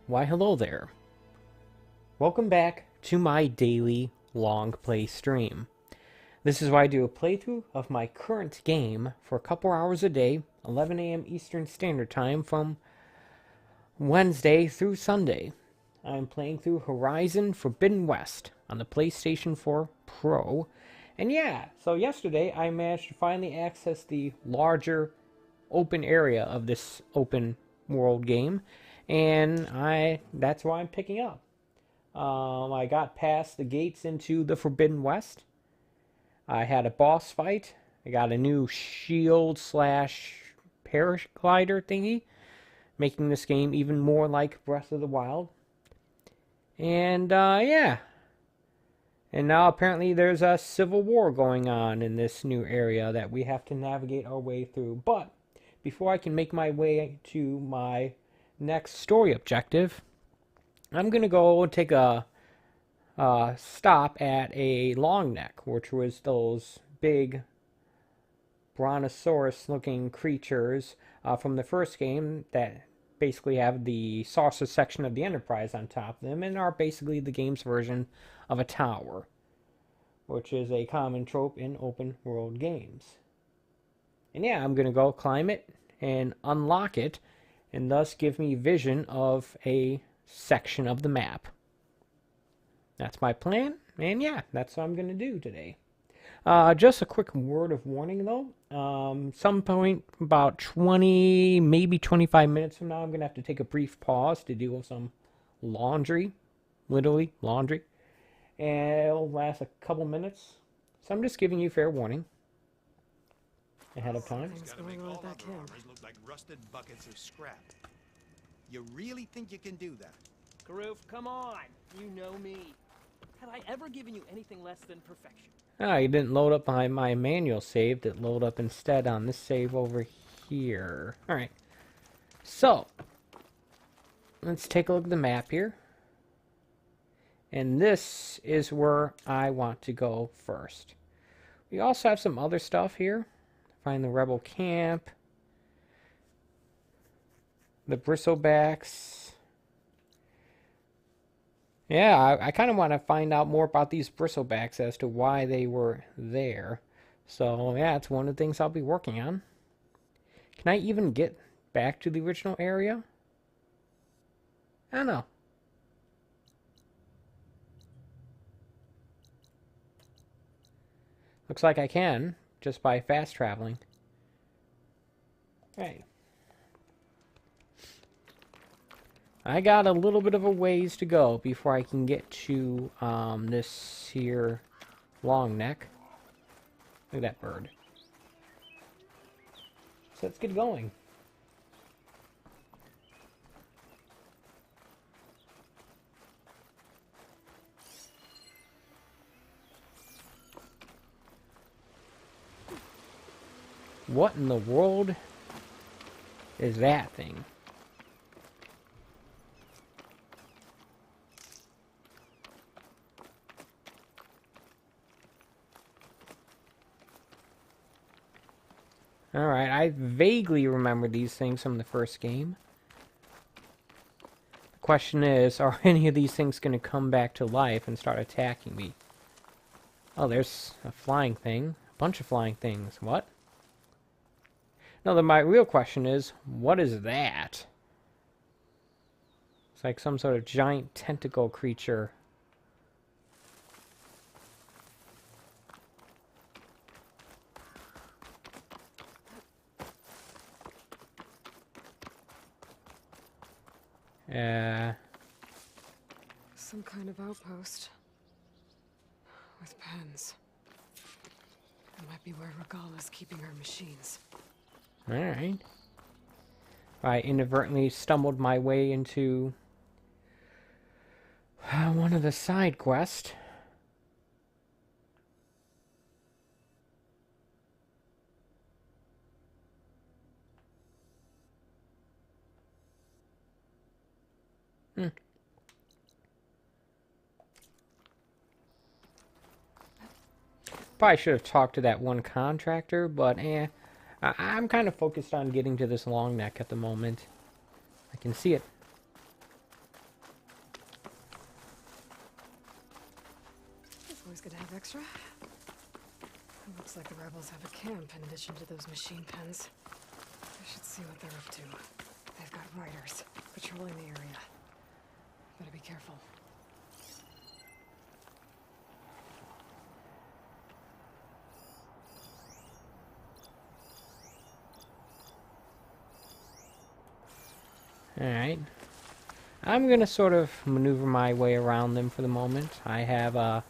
Why hello there. Welcome back to my daily long play stream. This is where I do a playthrough of my current game for a couple hours a day, 11 a.m. Eastern Standard Time from Wednesday through Sunday. I'm playing through Horizon Forbidden West on the PlayStation 4 Pro. And yeah, so yesterday I managed to finally access the larger open area of this open world game, and that's why I'm picking up. I got past the gates into the Forbidden West. I had a boss fight. I got a new shield slash paraglider thingy, making this game even more like Breath of the Wild. And yeah. And now apparently there's a civil war going on in this new area that we have to navigate our way through. But before I can make my way to my next story objective, I'm going to go and take a stop at a Longneck, which was those big brontosaurus-looking creatures from the first game that basically have the saucer section of the Enterprise on top of them and are basically the game's version of a tower, which is a common trope in open world games. And yeah, I'm going to go climb it and unlock it, and thus give me vision of a section of the map. That's my plan, and yeah, that's what I'm going to do today. Just a quick word of warning, though. Some point about 20, maybe 25 minutes from now, I'm going to have to take a brief pause to deal with some laundry. Literally, laundry. And it'll last a couple minutes. So I'm just giving you fair warning ahead of time. Things going on back here. Look like rusted buckets of scrap. You really think you can do that? Karoof, come on. You know me. Have I ever given you anything less than perfection? Ah, you didn't load up my manual save. It loaded up instead on this save over here. Alright. So, let's take a look at the map here. And this is where I want to go first. We also have some other stuff here. Find the rebel camp. The bristlebacks. Yeah, I kind of want to find out more about these bristlebacks as to why they were there. So, yeah, it's one of the things I'll be working on. Can I even get back to the original area? I don't know. Looks like I can, just by fast traveling. Right. I got a little bit of a ways to go before I can get to this here long neck. Look at that bird. So let's get going. What in the world is that thing? Alright, I vaguely remember these things from the first game. The question is, are any of these things going to come back to life and start attacking me? Oh, there's a flying thing. A bunch of flying things. What? No, my real question is, what is that? It's like some sort of giant tentacle creature. Some kind of outpost. With pens. It might be where Regala's keeping her machines. Alright. I inadvertently stumbled my way into one of the side quests. Probably should have talked to that one contractor, but I'm kind of focused on getting to this long neck at the moment. I can see it. have extra? It looks like the rebels have a camp in addition to those machine pens. I should see what they're up to. They've got riders patrolling the area. Better be careful. Alright. I'm gonna sort of maneuver my way around them for the moment. I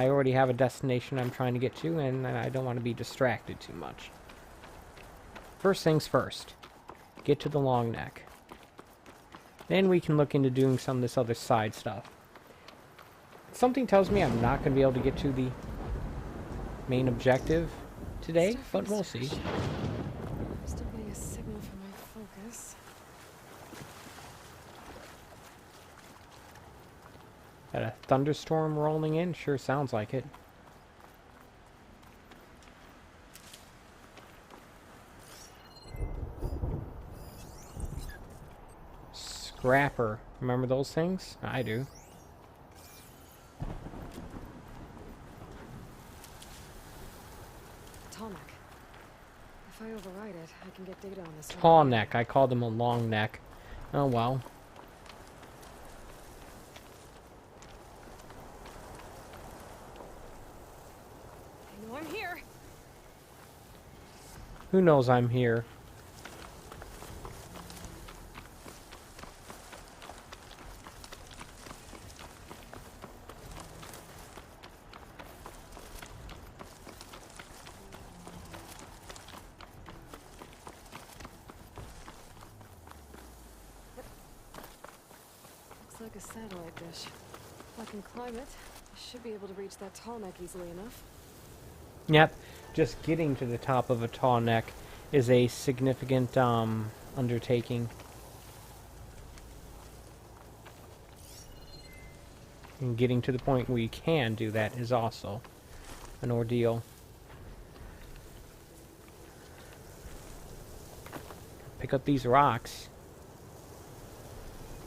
already have a destination I'm trying to get to, and I don't want to be distracted too much. First things first. Get to the Longneck. Then we can look into doing some of this other side stuff. Something tells me I'm not going to be able to get to the main objective today, but we'll see. Still getting a signal from my focus. Got a thunderstorm rolling in? Sure sounds like it. Scrapper. Remember those things? I do. Tallneck. If I override it, I can get data on this. Tall neck. I called him a long neck. Oh well. I know I'm here. Who knows I'm here? Looks like a satellite dish. If I can climb it, I should be able to reach that tall neck easily enough. Yep. Just getting to the top of a tall neck is a significant undertaking. And getting to the point where you can do that is also an ordeal. Pick up these rocks.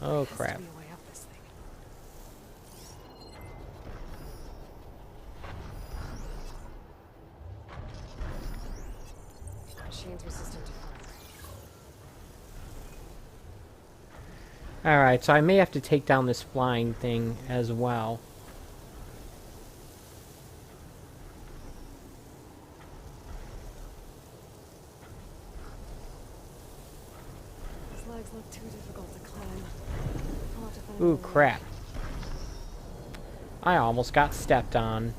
Oh Has to crap. be a way up this thing. Machine's resistant to fire. Alright, so I may have to take down this flying thing as well. These legs look too difficult to climb. I'll have to find Ooh, another way. crap. I almost got stepped on.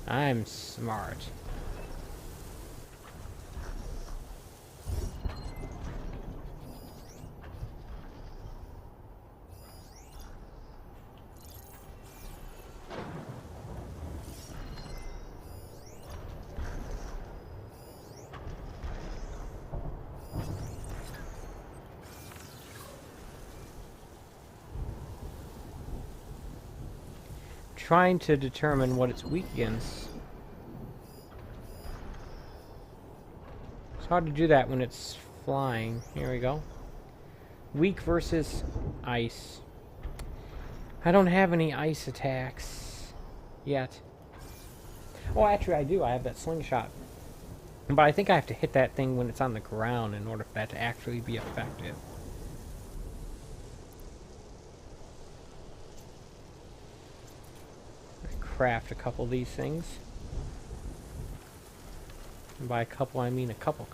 I'm smart. Trying to determine what it's weak against. It's hard to do that when it's flying. Here we go. Weak versus ice. I don't have any ice attacks yet. Oh, actually I do. I have that slingshot. But I think I have to hit that thing when it's on the ground in order for that to actually be effective. Craft a couple of these things. And by a couple, I mean a couple.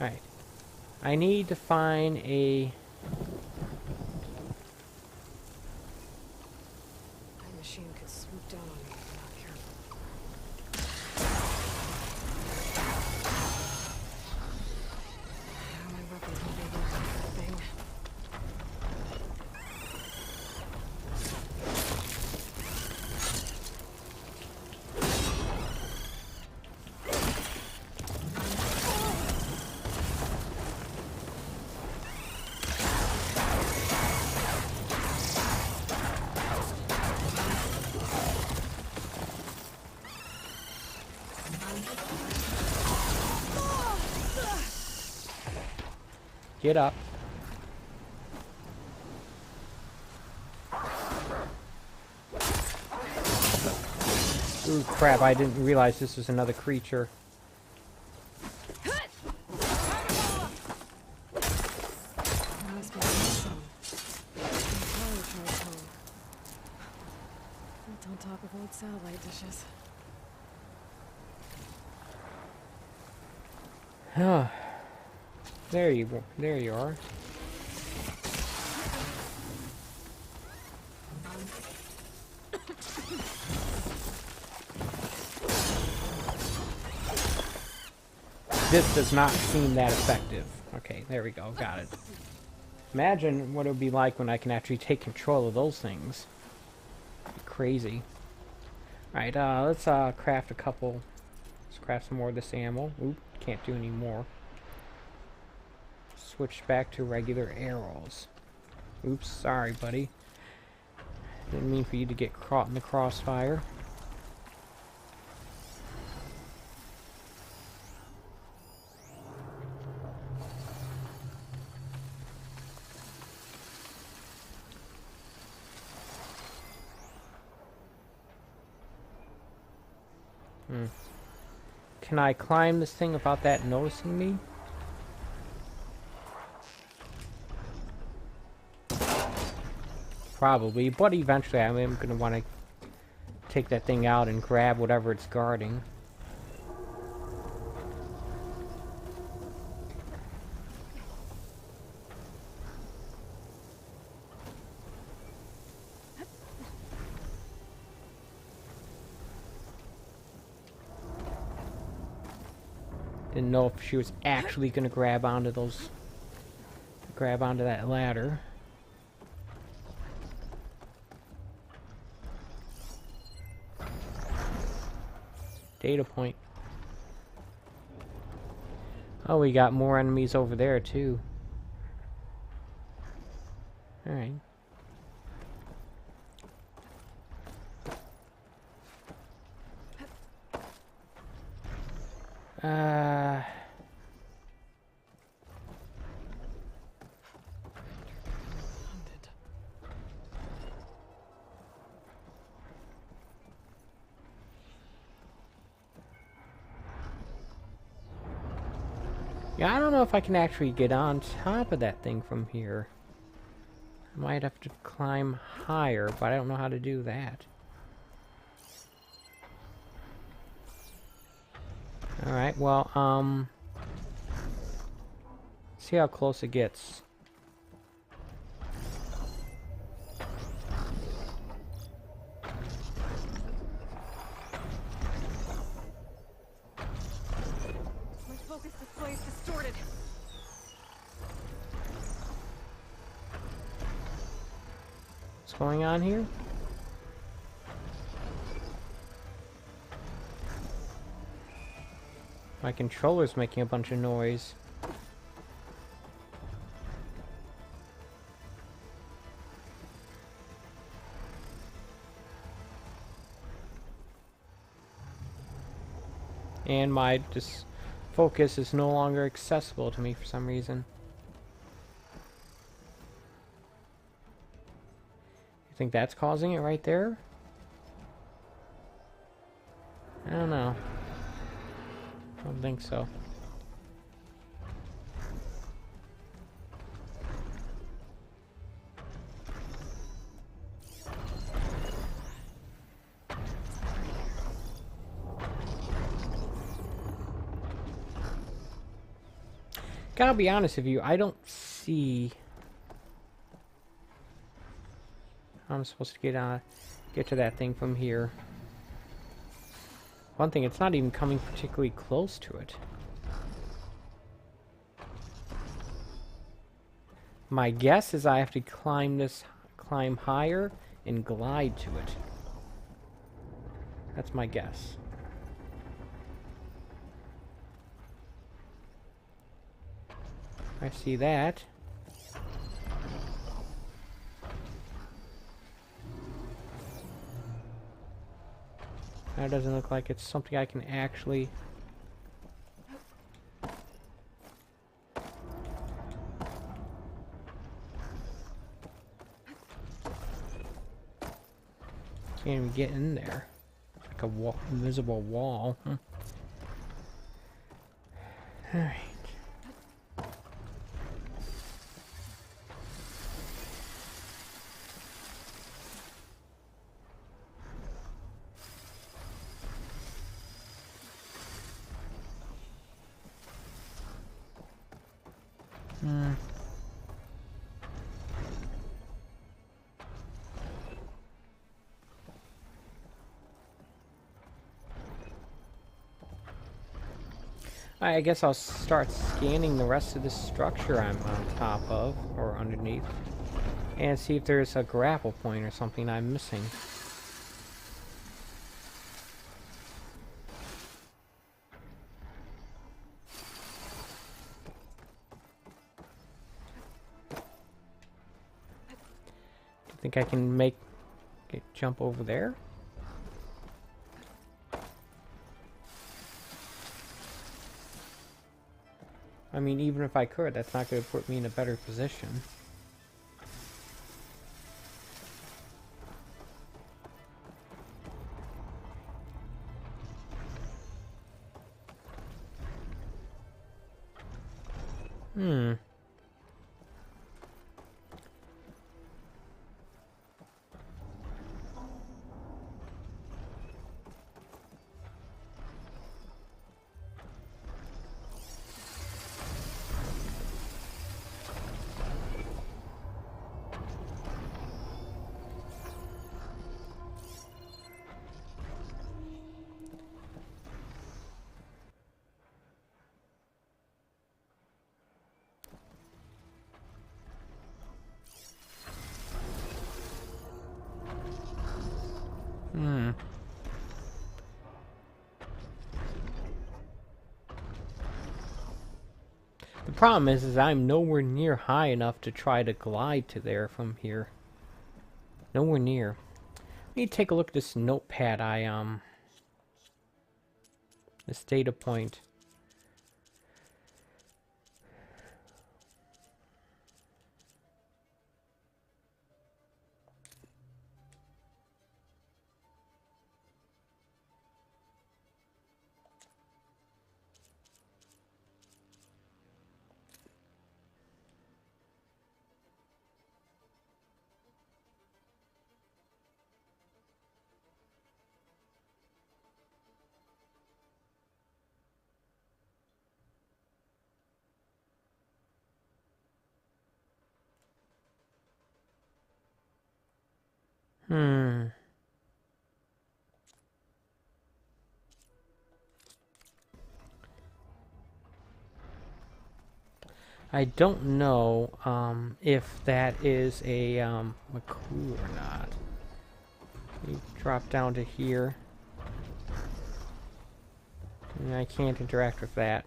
Alright. I need to find a... My machine could swoop down on me if I'm not careful. My weapons will be able to do that thing. Get up. Ooh, crap, I didn't realize this was another creature. Must be awesome. Tower charge home. Built on top of old satellite dishes. Ah, there you are. This does not seem that effective. Okay, there we go, got it. Imagine what it would be like when I can actually take control of those things. Crazy. Alright, let's craft a couple. Let's craft some more of this ammo. Oop, can't do any more. Switch back to regular arrows. Oops, sorry, buddy. Didn't mean for you to get caught in the crossfire. Can I climb this thing without that noticing me? Probably, but eventually I am going to want to take that thing out and grab whatever it's guarding. Didn't know if she was actually going to grab onto that ladder. Data point. Oh, we got more enemies over there too. Alright. Yeah, I don't know if I can actually get on top of that thing from here. I might have to climb higher, but I don't know how to do that. Alright, well, see how close it gets. My focus display is distorted. What's going on here? My controller's making a bunch of noise. And my focus is no longer accessible to me for some reason. You think that's causing it right there? I don't know. I don't think so. Gotta be honest with you, I don't see how I'm supposed to get to that thing from here. One thing, it's not even coming particularly close to it. My guess is I have to climb higher and glide to it. That's my guess. I see that. That doesn't look like it's something I can actually can't even get in there. It's like a wall, invisible wall. Alright. I guess I'll start scanning the rest of this structure I'm on top of, or underneath, and see if there's a grapple point or something I'm missing. Do you think I can jump over there? I mean, even if I could, that's not going to put me in a better position. The problem is I'm nowhere near high enough to try to glide to there from here. Nowhere near. Let me take a look at this notepad this data point. I don't know if that is a McCoo or not. You drop down to here. And I can't interact with that.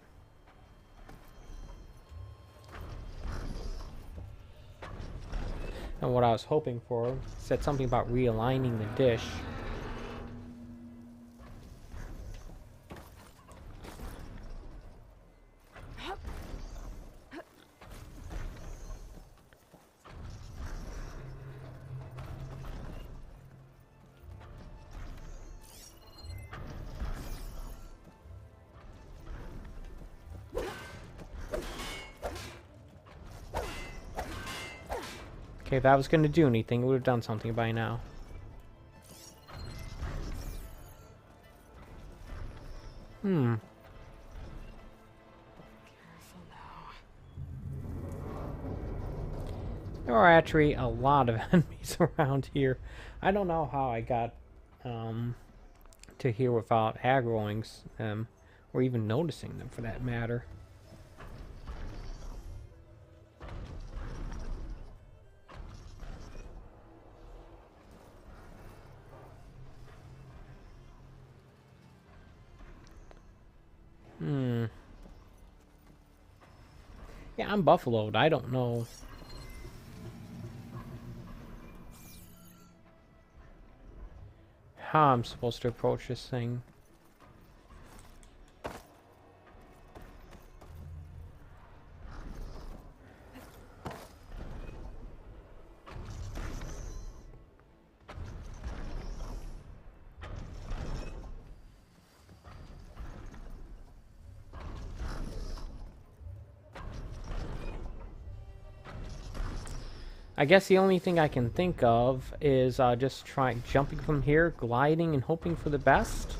And what I was hoping for said something about realigning the dish. Okay, if that was going to do anything, it would have done something by now. Careful now. There are actually a lot of enemies around here. I don't know how I got to here without aggroing them, or even noticing them for that matter. Yeah, I'm buffaloed. I don't know. How I'm supposed to approach this thing. I guess the only thing I can think of is just jumping from here, gliding, and hoping for the best.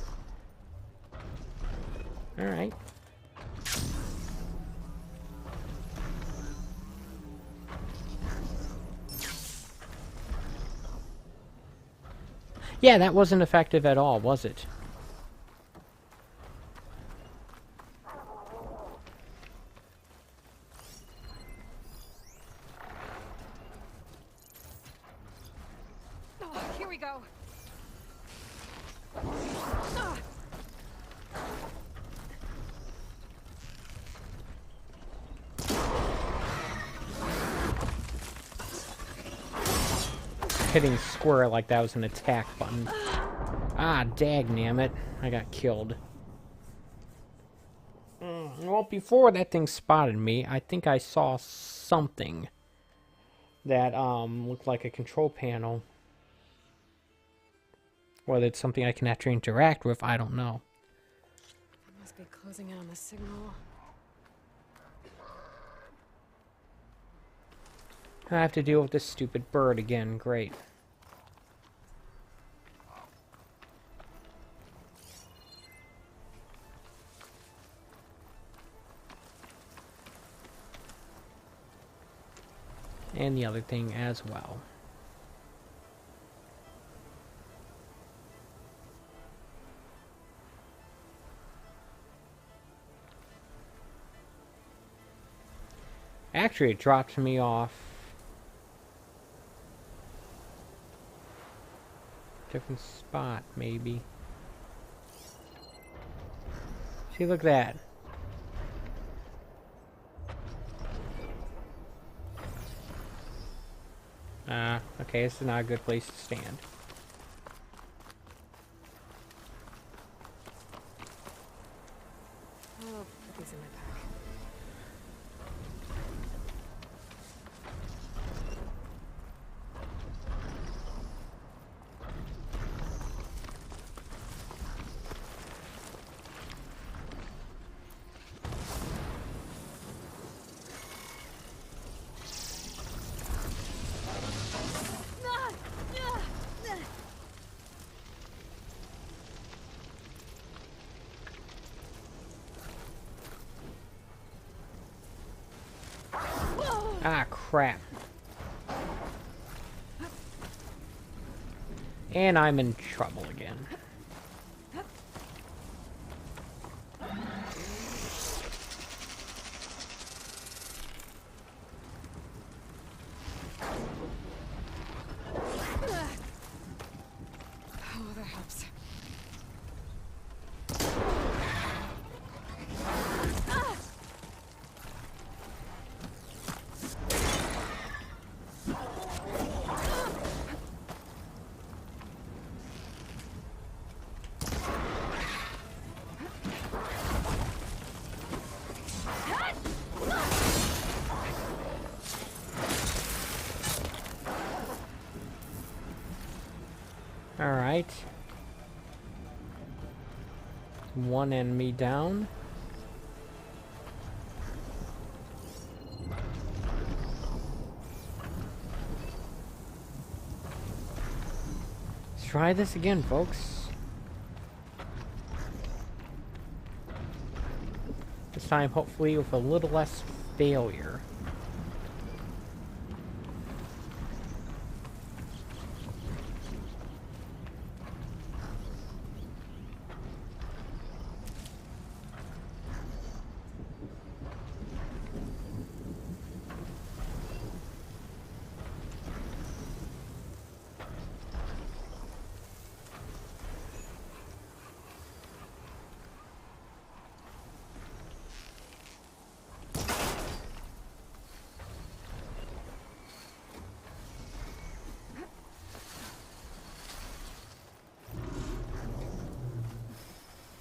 Alright. Yeah, that wasn't effective at all, was it? Oh, here we go. Ah. Hitting square like that was an attack button. Ah, dagnammit. I got killed. Well, before that thing spotted me, I think I saw something that looked like a control panel. Whether it's something I can actually interact with, I don't know. They must be closing in on the signal. I have to deal with this stupid bird again. Great. And the other thing as well. Actually, it dropped me off. Different spot, maybe. See, look at that. Okay, this is not a good place to stand. Oh, put these in my pack. Ah, crap. And I'm in trouble again. Oh, that helps. Alright. One enemy down. Let's try this again, folks. This time, hopefully, with a little less failure.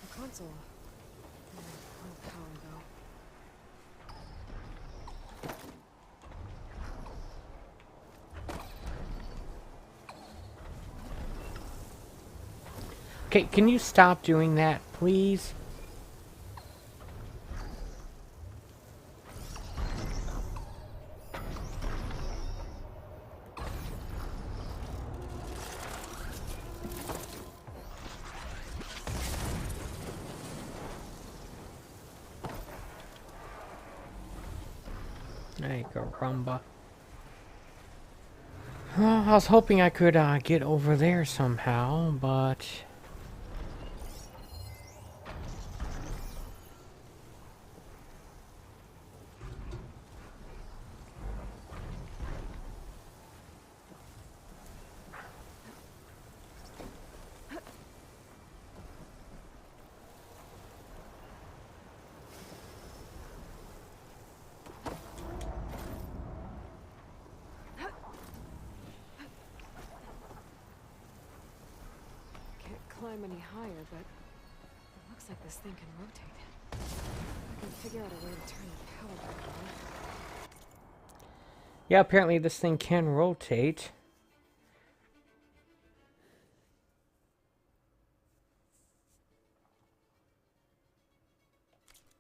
The console. No power, though. Okay, can you stop doing that, please? There you go, Rumba. Well, I was hoping I could get over there somehow, but... Climb any higher, but it looks like this thing can rotate. I can figure out a way to turn the power back on. Yeah, apparently this thing can rotate.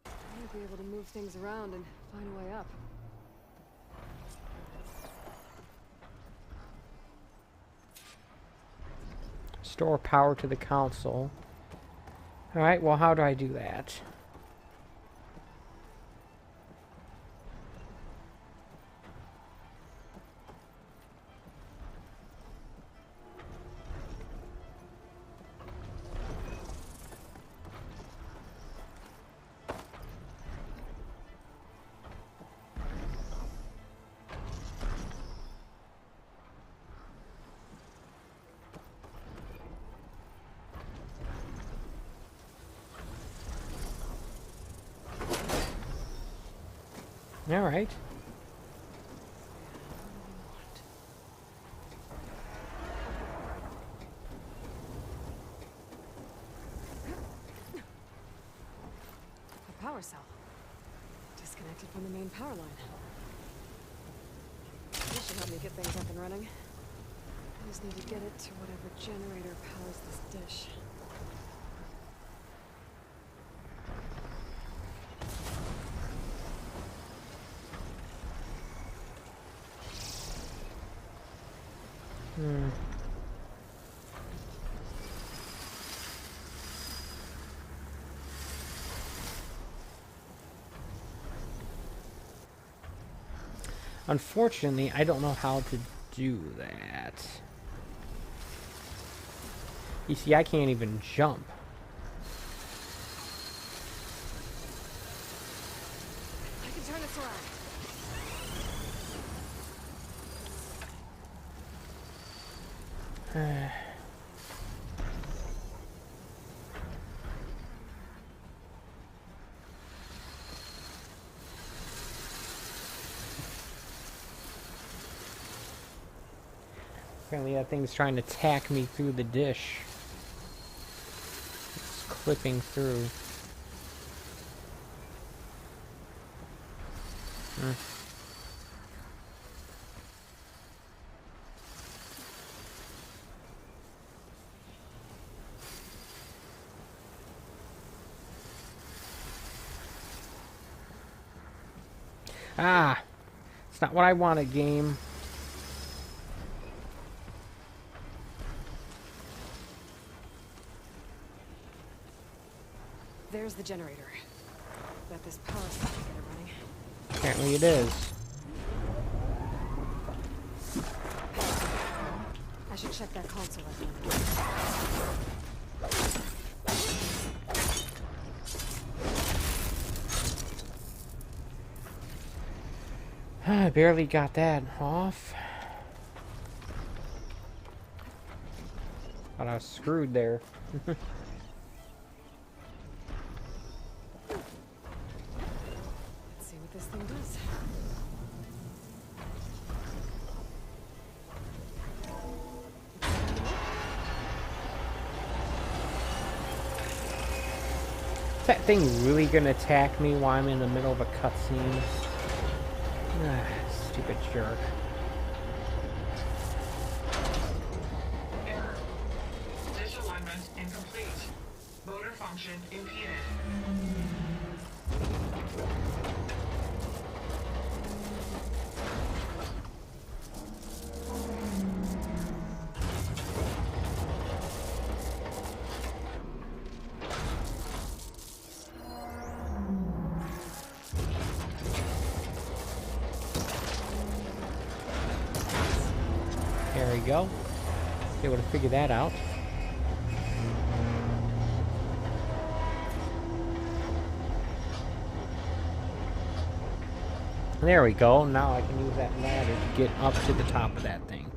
I might be able to move things around and find a way up. Store power to the console. Alright, well, how do I do that? Alright. A power cell. Disconnected from the main power line. This should help me get things up and running. I just need to get it to whatever generator powers this dish. Unfortunately, I don't know how to do that. You see, I can't even jump. I can turn this around. Apparently that thing's trying to tack me through the dish. It's clipping through. Ah! It's not what I wanted, game. There's the generator. Bet this power cell can get it running. Apparently it is. I should check that console again. I barely got that off. But I was screwed there. Let's see what this thing does. Is that thing really gonna attack me while I'm in the middle of a cutscene? Ah, stupid jerk. Error. Dish alignment incomplete. Motor function impeded. There you go. Able to figure that out. There we go. Now I can use that ladder to get up to the top of that thing.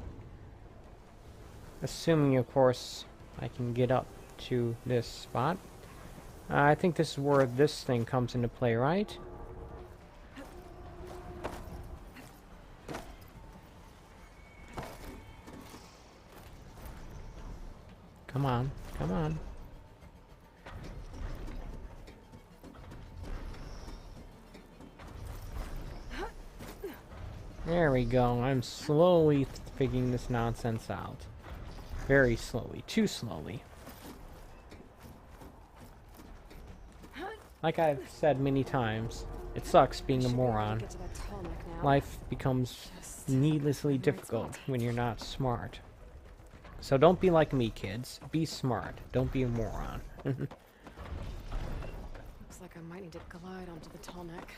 Assuming, of course, I can get up to this spot. I think this is where this thing comes into play, right? Come on, come on. There we go. I'm slowly figuring this nonsense out. Very slowly. Too slowly. Like I've said many times, it sucks being a moron. Life becomes needlessly difficult when you're not smart. So don't be like me, kids. Be smart. Don't be a moron. Looks like I might need to glide onto the tall neck.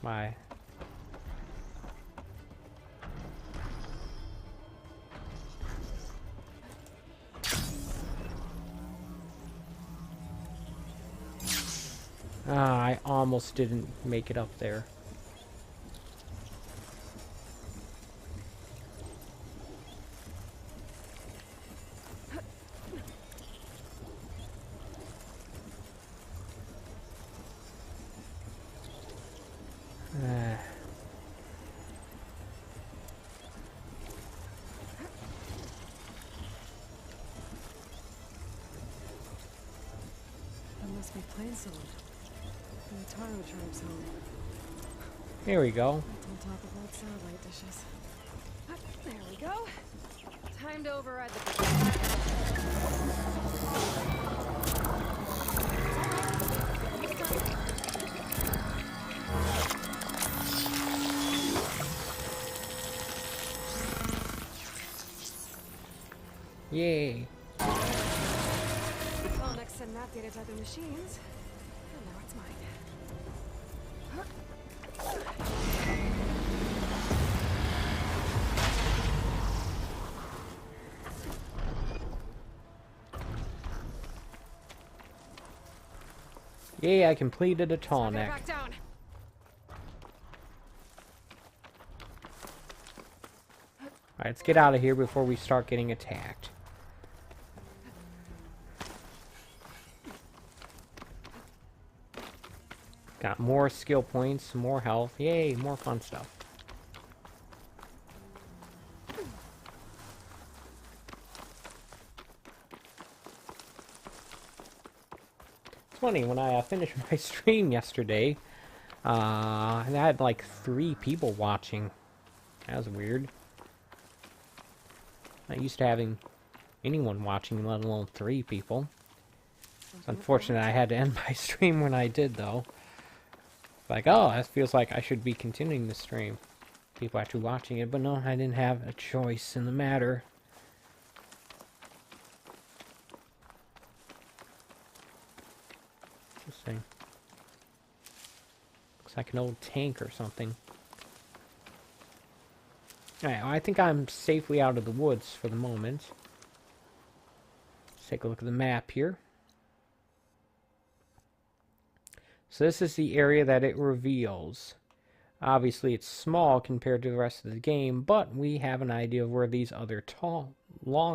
Why? Ah, I almost didn't make it up there. There must be planes sold. From the Taro tribe's home. Here we go. It's on top of old satellite dishes. There we go. Time to override the... Yay. Longneck send map data to other machines. And now it's mine. Yay, I completed a tall neck. Back down. Alright, let's get out of here before we start getting attacked. Got more skill points, more health. Yay, more fun stuff. It's funny, when I finished my stream yesterday, I had like 3 people watching. That was weird. Not used to having anyone watching, let alone 3 people. It's unfortunate I had to end my stream when I did, though. Like, oh, that feels like I should be continuing the stream. People actually watching it, but no, I didn't have a choice in the matter. Interesting. Looks like an old tank or something. Alright, well, I think I'm safely out of the woods for the moment. Let's take a look at the map here. So this is the area that it reveals. Obviously it's small compared to the rest of the game, but we have an idea of where these other tall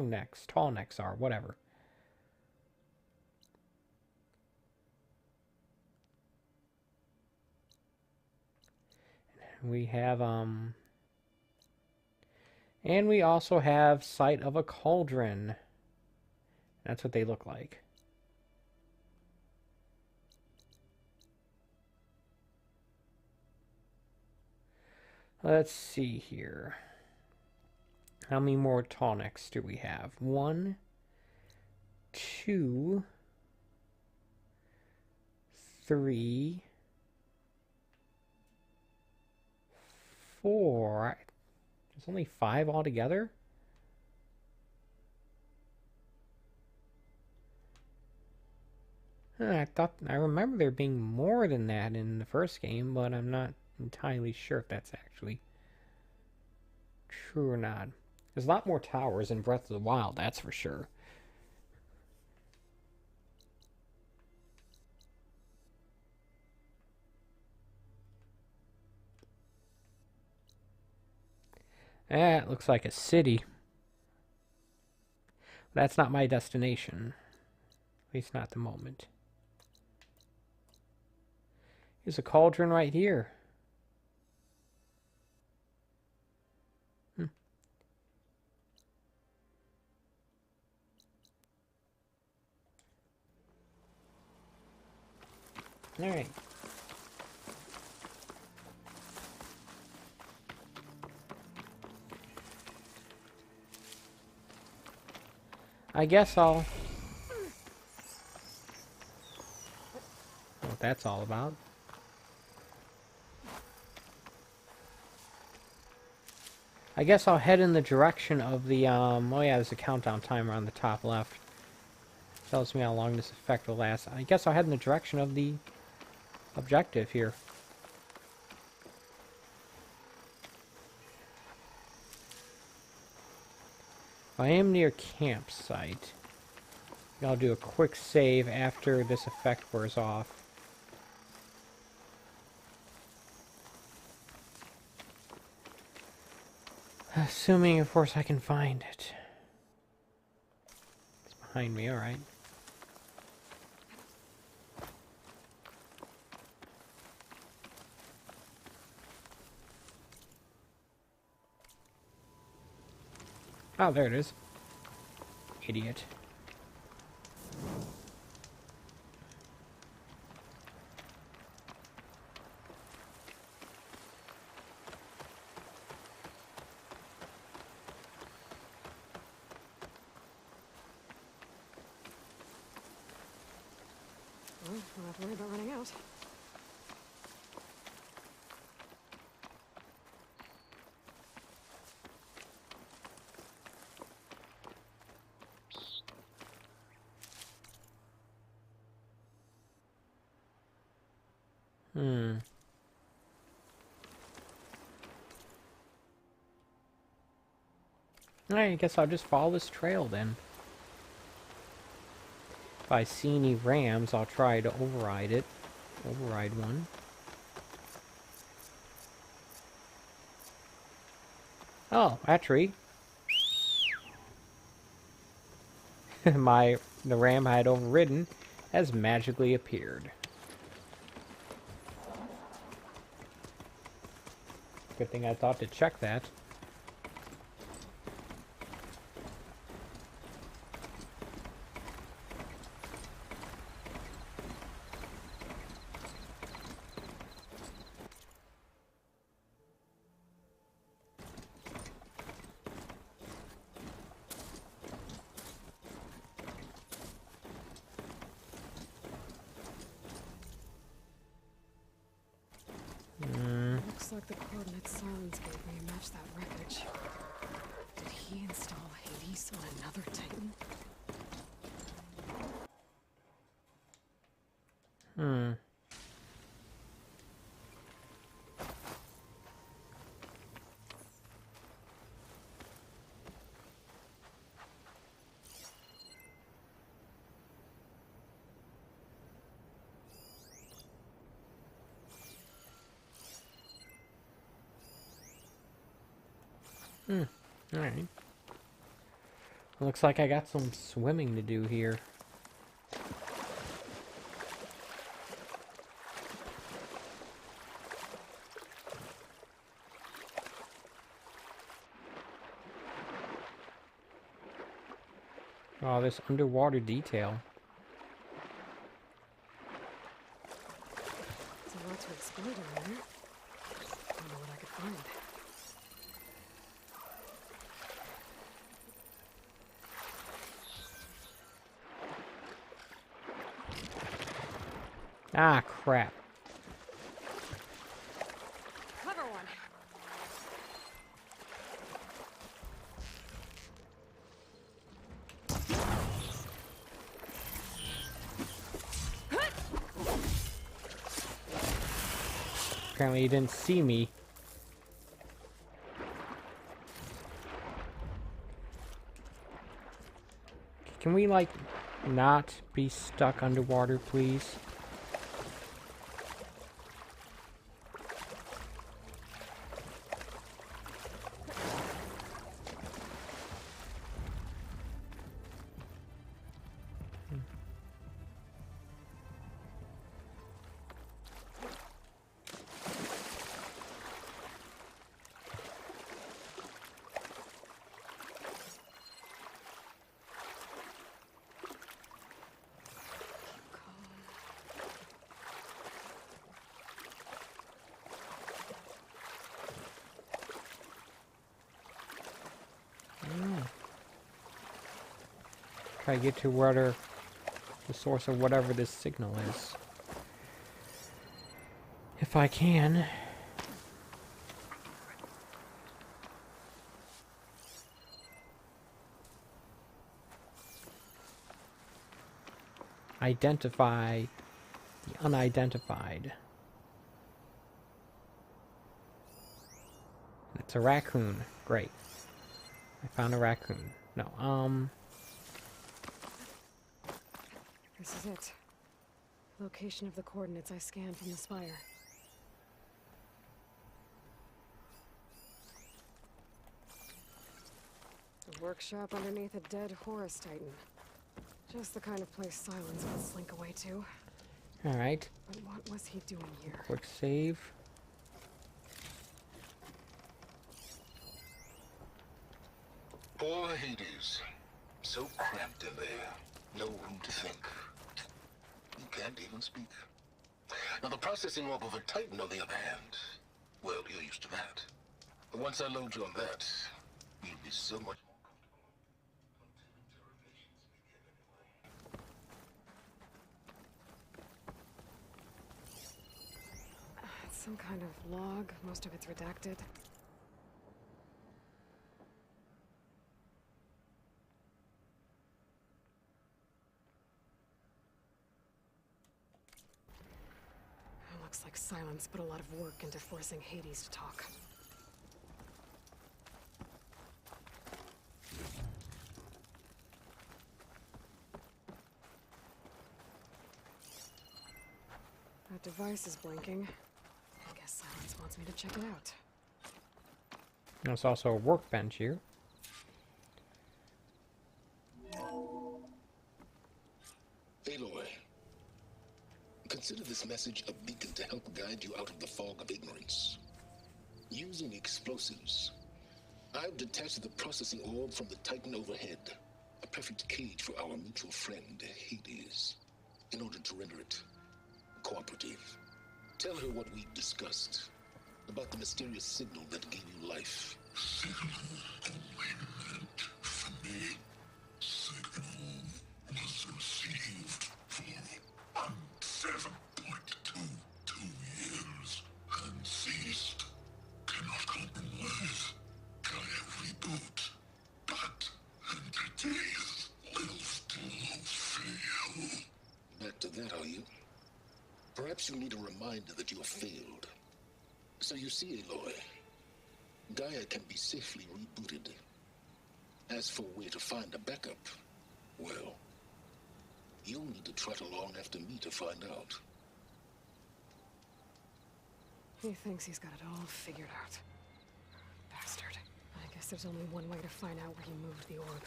necks are, whatever. We have, and we also have sight of a cauldron. That's what they look like. Let's see here. How many more tall necks do we have? 1, 2, 3, 4. There's only 5 altogether? I remember there being more than that in the first game, but I'm not entirely sure if that's actually true or not. There's a lot more towers in Breath of the Wild, that's for sure. It looks like a city. That's not my destination. At least not at the moment. There's a cauldron right here. Alright. I guess I'll... what that's all about. I guess I'll head in the direction of the, oh yeah, there's a countdown timer on the top left. Tells me how long this effect will last. I guess I'll head in the direction of the objective here. If I am near campsite, I'll do a quick save after this effect wears off. Assuming, of course, I can find it. It's behind me, alright. Oh, there it is. Idiot. Well, don't have to worry about running out. Alright, I guess I'll just follow this trail then. If I see any rams, I'll try to override it. Override one. Oh, that tree. The ram I had overridden has magically appeared. Good thing I thought to check that. Looks like the coordinates Silence gave me match that wreckage. Did he install Hades on another Titan? Alright. Looks like I got some swimming to do here. Oh, this underwater detail. There's a lot to explore down there. I don't know what I could find. Ah, crap. Clever one. Apparently he didn't see me. Can we, like, not be stuck underwater, please? Try to get to where the source of whatever this signal is. If I can. Identify the unidentified. It's a raccoon. Great. I found a raccoon. No, This is it. Location of the coordinates I scanned from the spire. A workshop underneath a dead Horus Titan. Just the kind of place Silence would slink away to. alright. But what was he doing here? Quick save. Poor Hades. So cramped in there. No room to think. You can't even speak. Now the processing orb of a Titan, on the other hand, well, you're used to that. But once I load you on that, you'll be so much more It's some kind of log. Most of it's redacted. Looks like Silence put a lot of work into forcing Hades to talk. That device is blinking. I guess Silence wants me to check it out. There's also a workbench here. Aloy, consider this message a beacon to help guide you out of the fog of ignorance. Using explosives, I've detached the processing orb from the Titan overhead, a perfect cage for our mutual friend, Hades, in order to render it cooperative. Tell her what we discussed about the mysterious signal that gave you life. Signal only meant for me. Signal was received for 7.22 years and ceased. Cannot compromise. Gaia reboot. But entities will still fail. Back to that, are you? Perhaps you need a reminder that you have failed. So you see, Aloy, Gaia can be safely rebooted. As for where to find a backup, well, you'll need to trot along after me to find out. He thinks he's got it all figured out. Bastard. I guess there's only one way to find out where he moved the orb.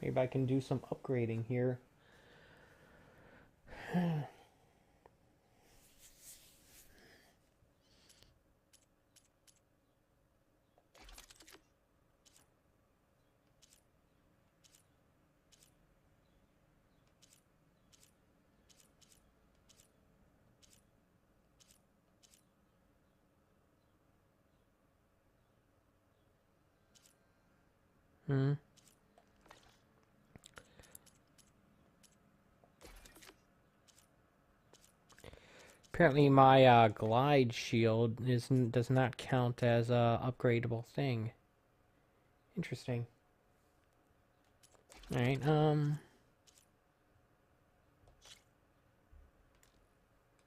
Maybe I can do some upgrading here. Apparently my glide shield does not count as a upgradable thing. Interesting. Alright,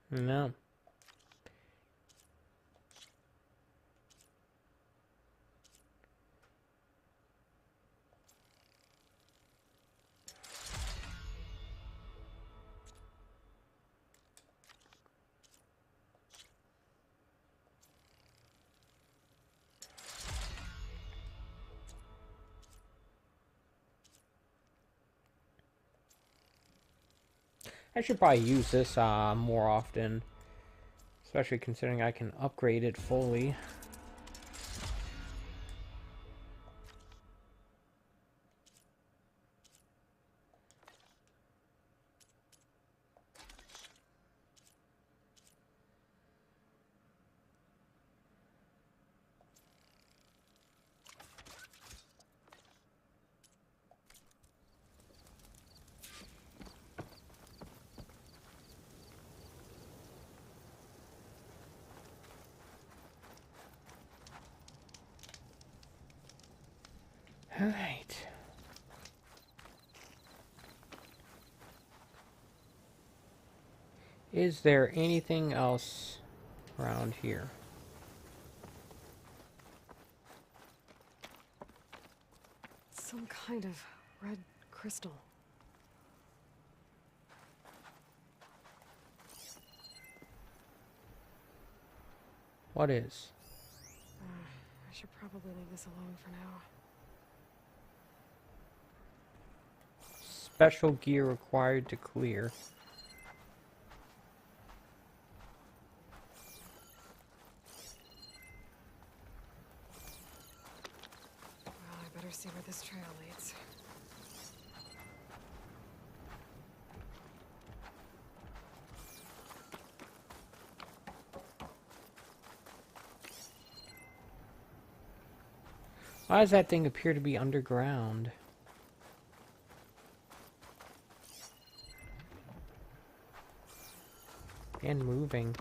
no. I should probably use this more often, especially considering I can upgrade it fully. Alright. Is there anything else around here? Some kind of red crystal. What is? I should probably leave this alone for now. Special gear required to clear. Well, I better see where this trail leads. Why does that thing appear to be underground? And moving.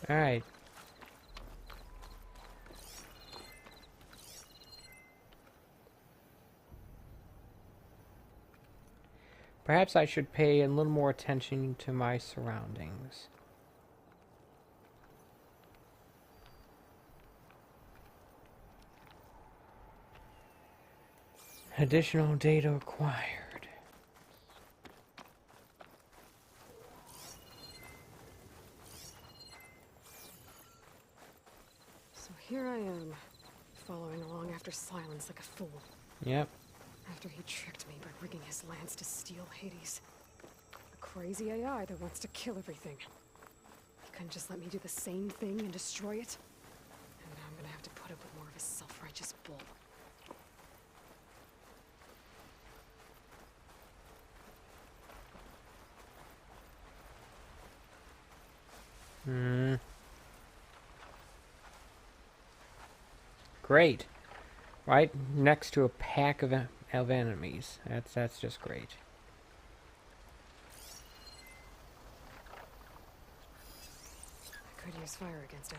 Alright. Perhaps I should pay a little more attention to my surroundings. Additional data acquired. So here I am, following along after Silence like a fool. Yep. After he tricked me by rigging his lance to steal Hades. A crazy AI that wants to kill everything. He couldn't just let me do the same thing and destroy it? And now I'm gonna have to put up with more of his self-righteous bull. Great. Right next to a pack of enemies. That's just great. I could use fire against it.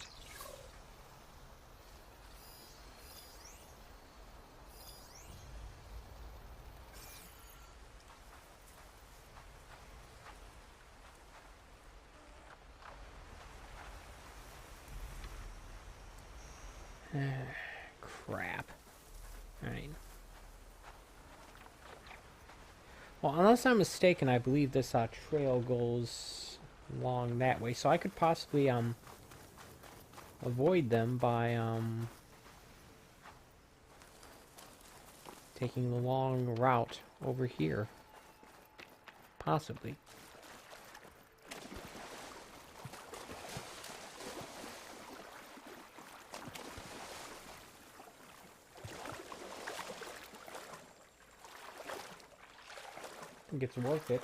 Crap. Alright. Well, unless I'm mistaken, I believe this trail goes along that way. So I could possibly avoid them by taking the long route over here. Possibly. I think it's worth it.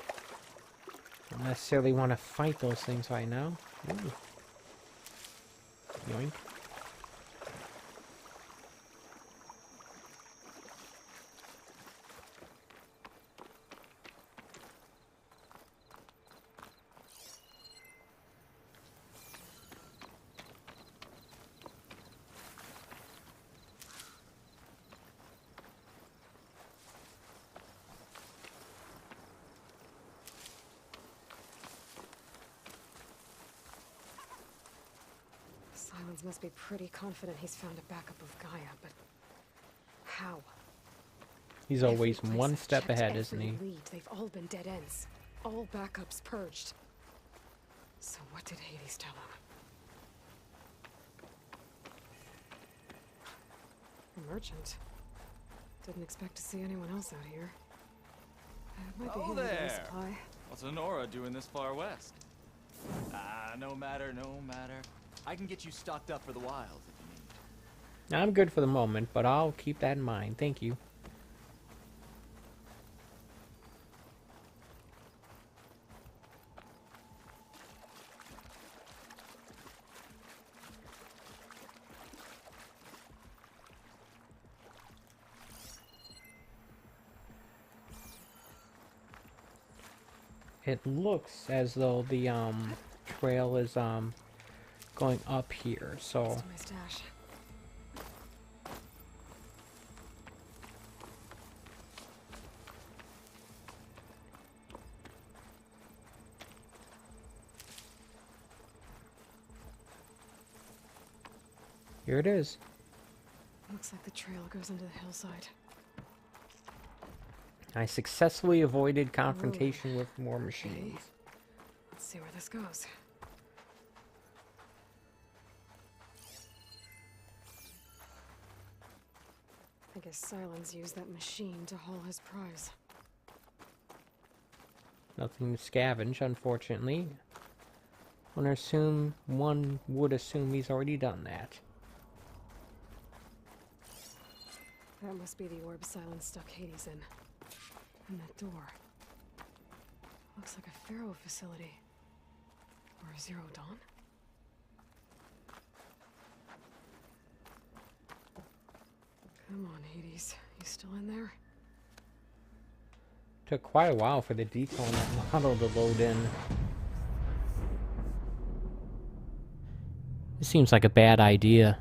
Don't necessarily want to fight those things right now. Ooh. Yoink. Silence must be pretty confident he's found a backup of Gaia, but how? He's always Every place one I've step checked, ahead, isn't every he? lead, they've all been dead ends. All backups purged. So what did Hades tell him? A merchant. Didn't expect to see anyone else out here. It might be Oh, handy to get a there. supply. What's Honora doing this far west? No matter, no matter. I can get you stocked up for the wilds if you need. I'm good for the moment, but I'll keep that in mind. Thank you. It looks as though the trail is going up here, so Next to my stash. here it is. Looks like the trail goes into the hillside. I successfully avoided confrontation with more machines. Let's see where this goes. I guess Silence used that machine to haul his prize. Nothing to scavenge, unfortunately. One would assume he's already done that. That must be the orb Silence stuck Hades in. And that door. Looks like a Pharaoh facility. Or a Zero Dawn? Come on, Hades. You still in there? Took quite a while for the detail on that model to load in. This seems like a bad idea.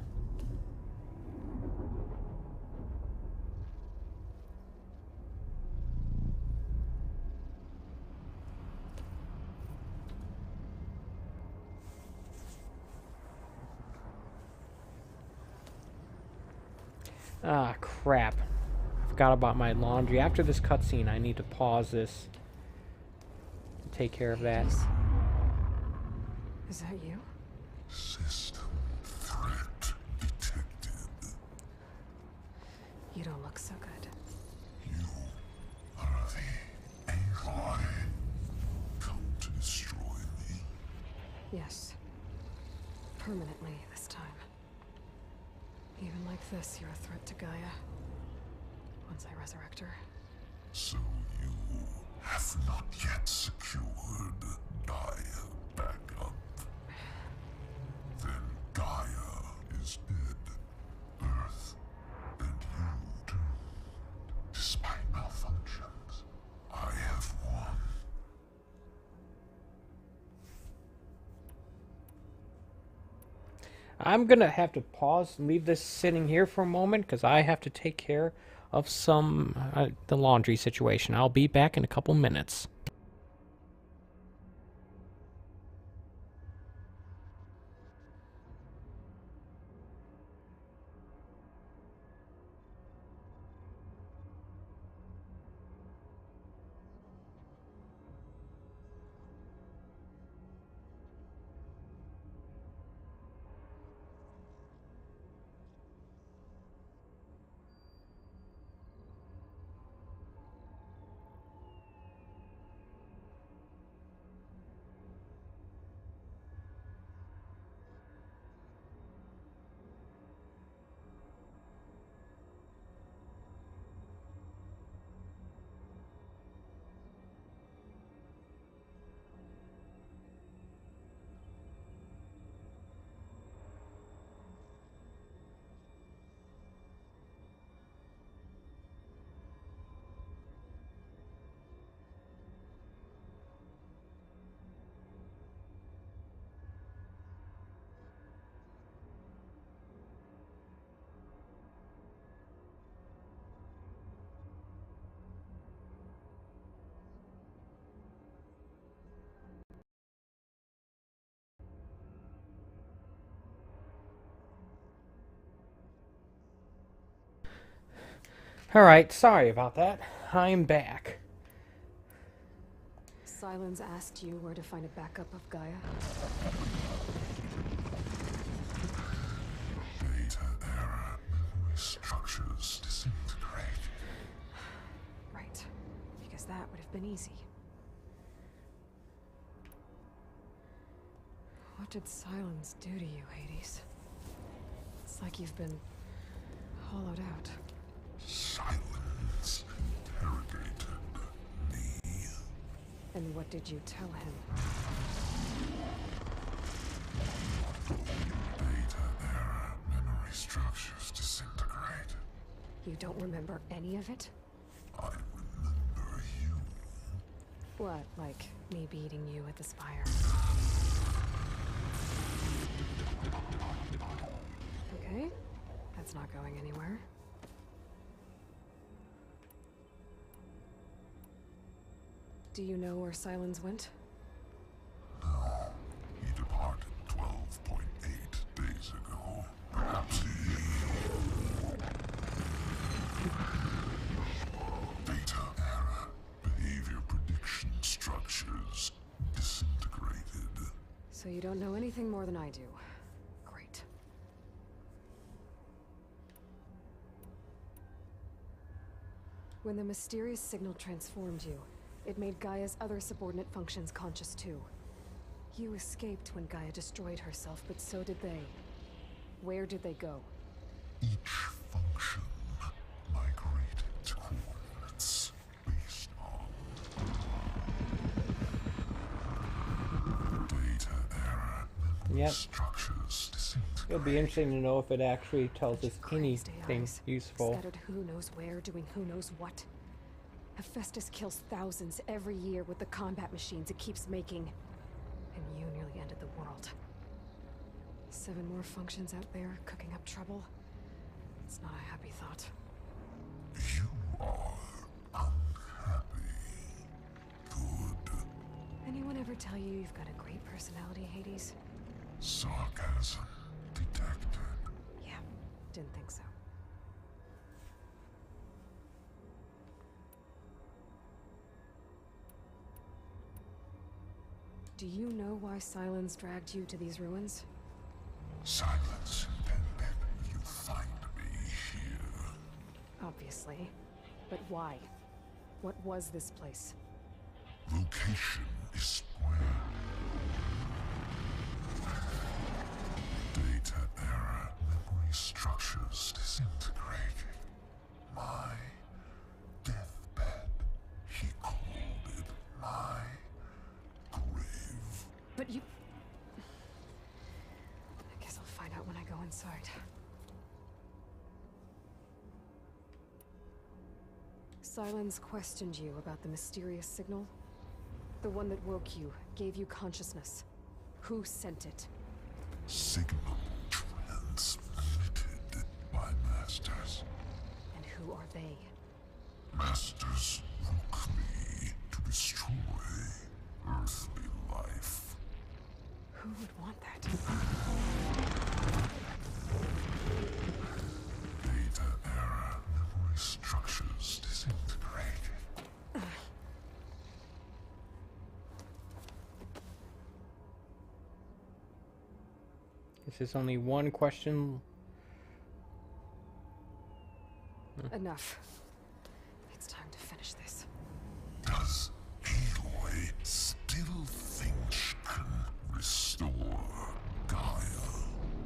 Ah, crap. Forgot about my laundry. After this cutscene, I need to pause this to take care of that. Is that you? System threat detected. You don't look so good. You are the Aloy. Come to destroy me. Yes. Permanently this time. Even like this, you're a threat to Gaia. Once I resurrect her. So you have not yet secured Gaia back up. Then Gaia is dead. Earth and you too. Despite malfunctions, I have won. I'm gonna have to pause and leave this sitting here for a moment because I have to take care of the laundry situation. I'll be back in a couple minutes. Alright, sorry about that. I'm back. Silence asked you where to find a backup of Gaia? Data error. Memory structures disintegrate. Right. Because that would have been easy. What did Silence do to you, Hades? It's like you've been hollowed out. Silence interrogated me. And what did you tell him? Data error. Memory structures disintegrate. You don't remember any of it? I remember you. What, like me beating you at the spire? Okay, that's not going anywhere. Do you know where Silence went? No. He departed 12.8 days ago. Perhaps he... Data error. Behavior prediction structures disintegrated. So you don't know anything more than I do. Great. When the mysterious signal transformed you, it made Gaia's other subordinate functions conscious too. You escaped when Gaia destroyed herself, but so did they. Where did they go? Each function migrated to coordinates based on data error. Memory Yep. structures disintegrate. It'll be interesting to know if it actually tells us Crazed anything AIs, useful. Scattered who knows where, doing who knows what. Hephaestus kills thousands every year with the combat machines it keeps making. And you nearly ended the world. 7 more functions out there cooking up trouble. It's not a happy thought. You are unhappy. Good. Anyone ever tell you you've got a great personality, Hades? Sarcasm detected. Yeah, didn't think so. Do you know why Silence dragged you to these ruins? Silence intended you find me here. Obviously. But why? What was this place? Location is square. Data error. Memory structures disintegrated. My deathbed. He called it my grave. But you... I guess I'll find out when I go inside. Silence questioned you about the mysterious signal? The one that woke you, gave you consciousness. Who sent it? Signal transmitted by masters. And who are they? Masters woke me to destroy earthly life. Who would want that? Data error. Memory structures disintegrated. This is only one question. Enough. It's time to finish this. Does Aloy still think she can restore Gaia?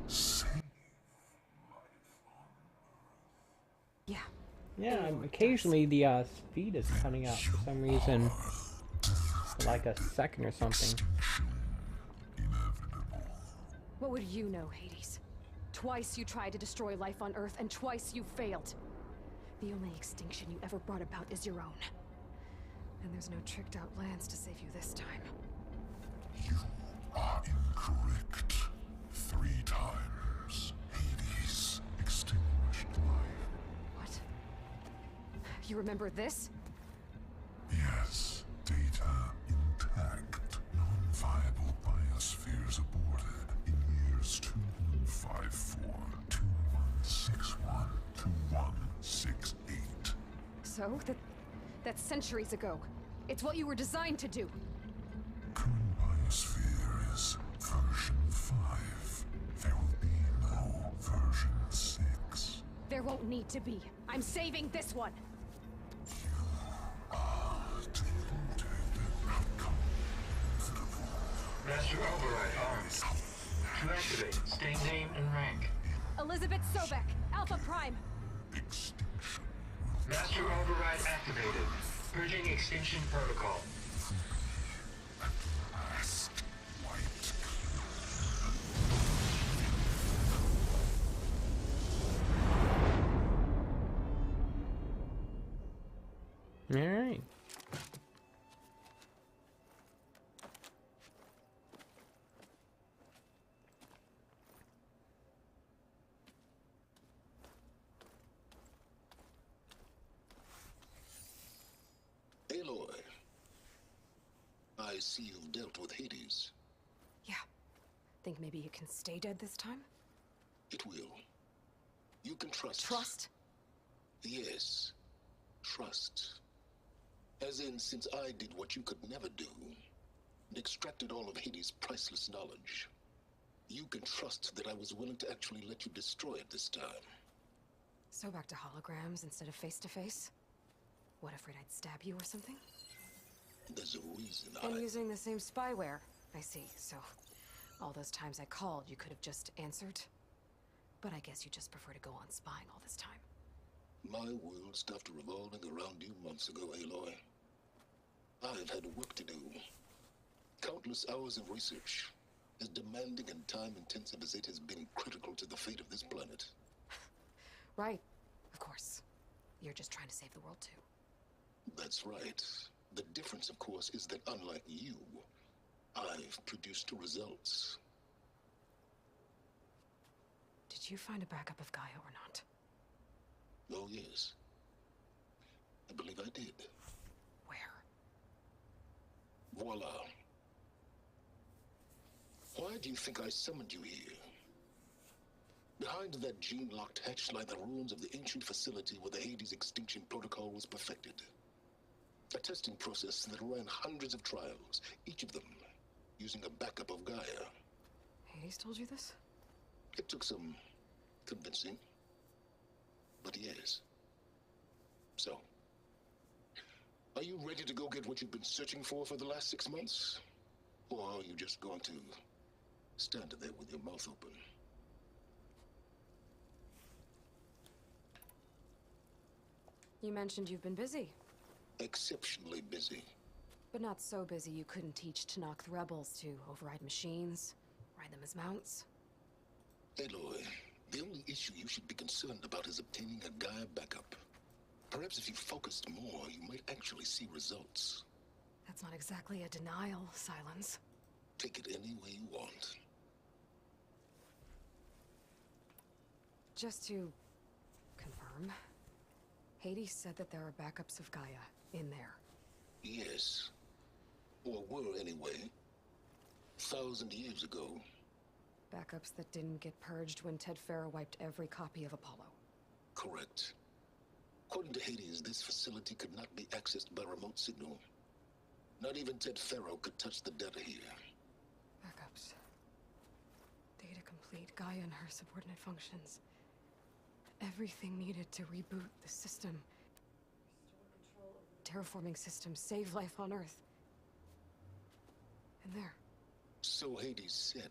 Save Yeah. Yeah, occasionally the speed is cutting out for some reason. For like a second or something. extinction inevitable. What would you know, Hades? Twice you tried to destroy life on Earth, and twice you failed. The only extinction you ever brought about is your own. And there's no tricked-out lands to save you this time. You are incorrect. 3 times. Hades extinguished life. What? You remember this? Yes, data intact. Non-viable biospheres aborted in years 2154, 2161, 2168. So? That's centuries ago. It's what you were designed to do. Current biosphere is version 5. There will be no version 6. There won't need to be. I'm saving this one. Master override armed. To activate, state name and rank. Elizabeth Sobek, Alpha Prime. Extinction Master override activated. Purging extinction protocol. last white. Alright. Aloy, I see you've dealt with Hades. Yeah. Think maybe you can stay dead this time? It will. You can trust. Trust? Yes. Trust. As in, since I did what you could never do, and extracted all of Hades' priceless knowledge, you can trust that I was willing to actually let you destroy it this time. So back to holograms instead of face-to-face? What, afraid I'd stab you or something? There's a reason And using the same spyware. I see, so all those times I called, you could have just answered? But I guess you just prefer to go on spying all this time. My world stopped revolving around you months ago, Aloy. I've had work to do. Countless hours of research, as demanding and time-intensive as it has been critical to the fate of this planet. Right, of course. You're just trying to save the world too. That's right. The difference, of course, is that unlike you, I've produced results. Did you find a backup of Gaia or not? Oh, yes. I believe I did. Where? Voila. Why do you think I summoned you here? Behind that gene-locked hatch lie the ruins of the ancient facility where the Hades extinction protocol was perfected. A testing process that ran hundreds of trials, each of them using a backup of Gaia. Hades told you this? It took some convincing, but yes. So, are you ready to go get what you've been searching for the last 6 months? Or are you just going to stand there with your mouth open? You mentioned you've been busy. Exceptionally busy. But not so busy you couldn't teach Tanakh the rebels to override machines, ride them as mounts. Aloy, the only issue you should be concerned about is obtaining a Gaia backup. Perhaps if you focused more, you might actually see results. That's not exactly a denial, Silence. Take it any way you want. Just to confirm, Hades said that there are backups of Gaia in there. Yes. Or were anyway. 1,000 years ago. Backups that didn't get purged when Ted Farrow wiped every copy of Apollo. Correct. According to Hades, this facility could not be accessed by remote signal. Not even Ted Farrow could touch the data here. Backups. Data complete, Gaia and her subordinate functions. Everything needed to reboot the system. Restore control of the terraforming system, save life on Earth. And there. So Hades said.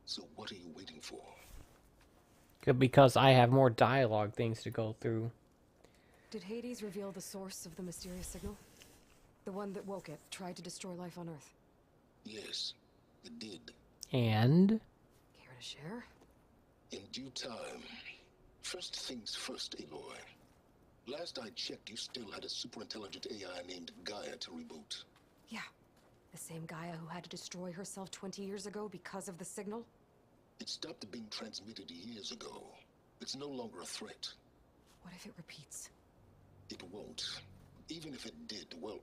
So what are you waiting for? Because I have more dialogue things to go through. Did Hades reveal the source of the mysterious signal? The one that woke it, tried to destroy life on Earth? Yes, it did. And? Care to share? In due time. First things first, Aloy. Last I checked, you still had a super-intelligent AI named Gaia to reboot. Yeah. The same Gaia who had to destroy herself 20 years ago because of the signal? It stopped being transmitted years ago. It's no longer a threat. What if it repeats? It won't. Even if it did, well...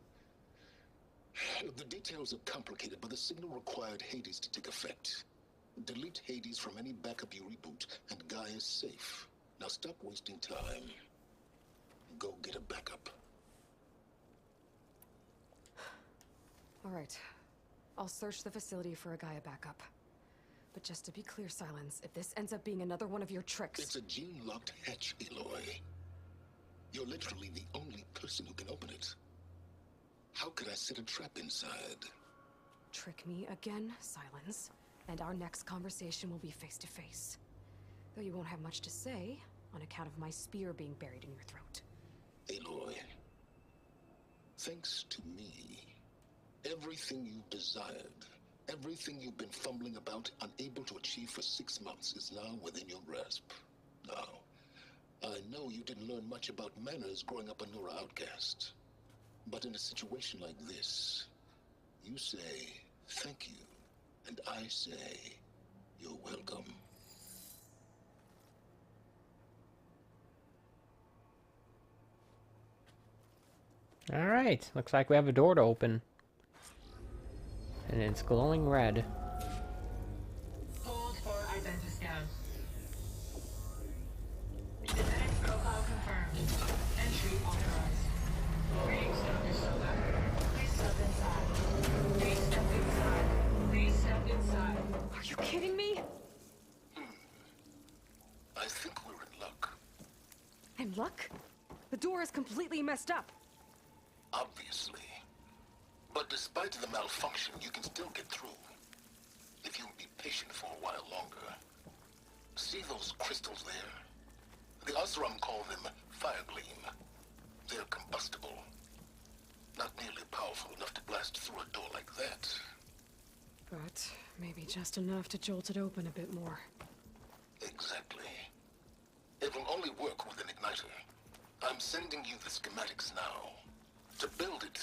The details are complicated, but the signal required Hades to take effect. Delete Hades from any backup you reboot, and Gaia's safe. Now stop wasting time. go get a backup. All right. I'll search the facility for a Gaia backup. But just to be clear, Silence, if this ends up being another one of your tricks... It's a gene-locked hatch, Aloy. You're literally the only person who can open it. How could I set a trap inside? Trick me again, Silence, and our next conversation will be face-to-face. Though you won't have much to say, on account of my spear being buried in your throat. Aloy, thanks to me, everything you've desired, everything you've been fumbling about, unable to achieve for 6 months, is now within your grasp. Now, I know you didn't learn much about manners growing up a Nora outcast. But in a situation like this, you say, thank you, and I say, you're welcome. Alright, looks like we have a door to open. And it's glowing red. Hold for identiscan. Genetic profile confirmed. Entry authorized. Reading step is solar. Please step inside. Please step inside. Please step inside. Are you kidding me? I think we're in luck. In luck? The door is completely messed up. Obviously. But despite the malfunction, you can still get through. If you'll be patient for a while longer. See those crystals there? The Oseram call them Firegleam. They're combustible. Not nearly powerful enough to blast through a door like that. But maybe just enough to jolt it open a bit more. Exactly. It will only work with an igniter. I'm sending you the schematics now. To build it,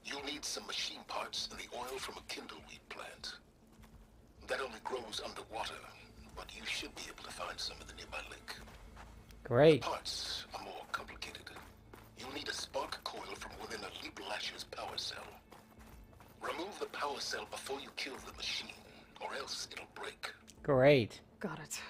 you'll need some machine parts and the oil from a kindleweed plant. That only grows underwater, but you should be able to find some in the nearby lake. Great. The parts are more complicated. You'll need a spark coil from within a Leap Lasher's power cell. Remove the power cell before you kill the machine, or else it'll break. Great. Got it.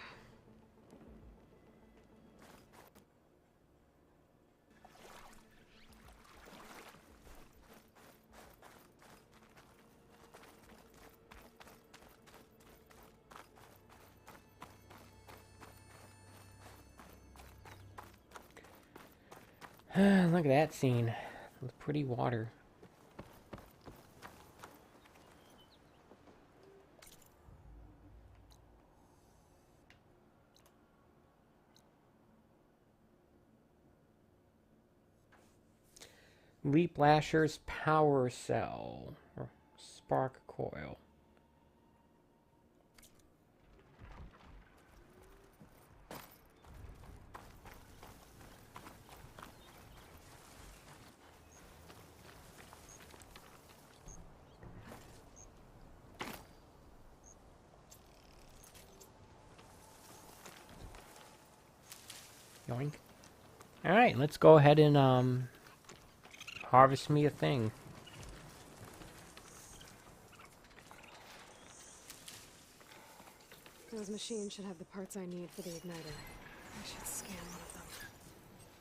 Look at that scene. With pretty water. Leap Lasher's power cell. Or spark coil. Yoink. Alright, let's go ahead and harvest me a thing. Those machines should have the parts I need for the igniter. I should scan one of them.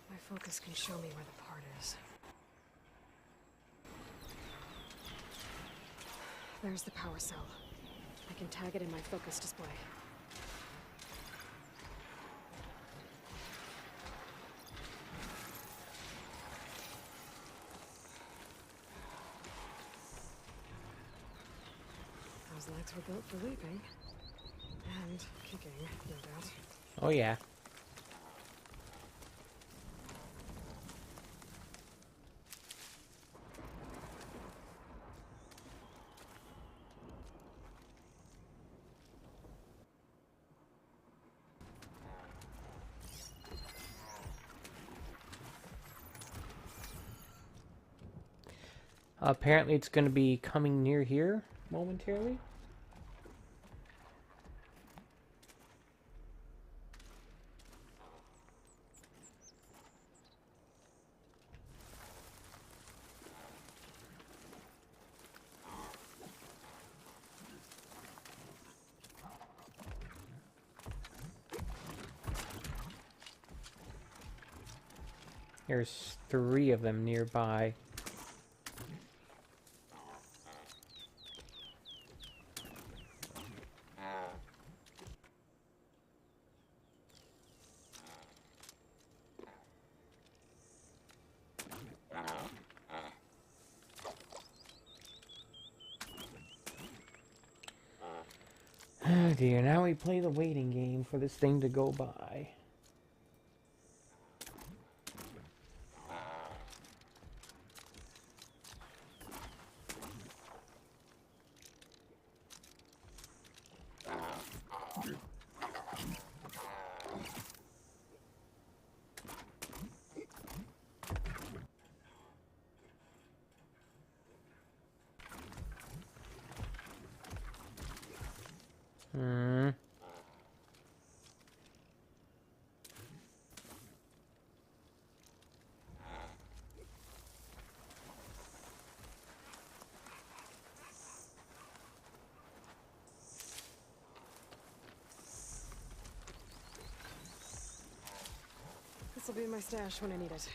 My focus can show me where the part is. There's the power cell. I can tag it in my focus display. Those legs were built for leaping. And kicking, no doubt. Oh yeah. Apparently it's going to be coming near here momentarily. There's 3 of them nearby. Oh dear, now we play the waiting game for this thing to go by. Hmm. This'll be in my stash when I need it.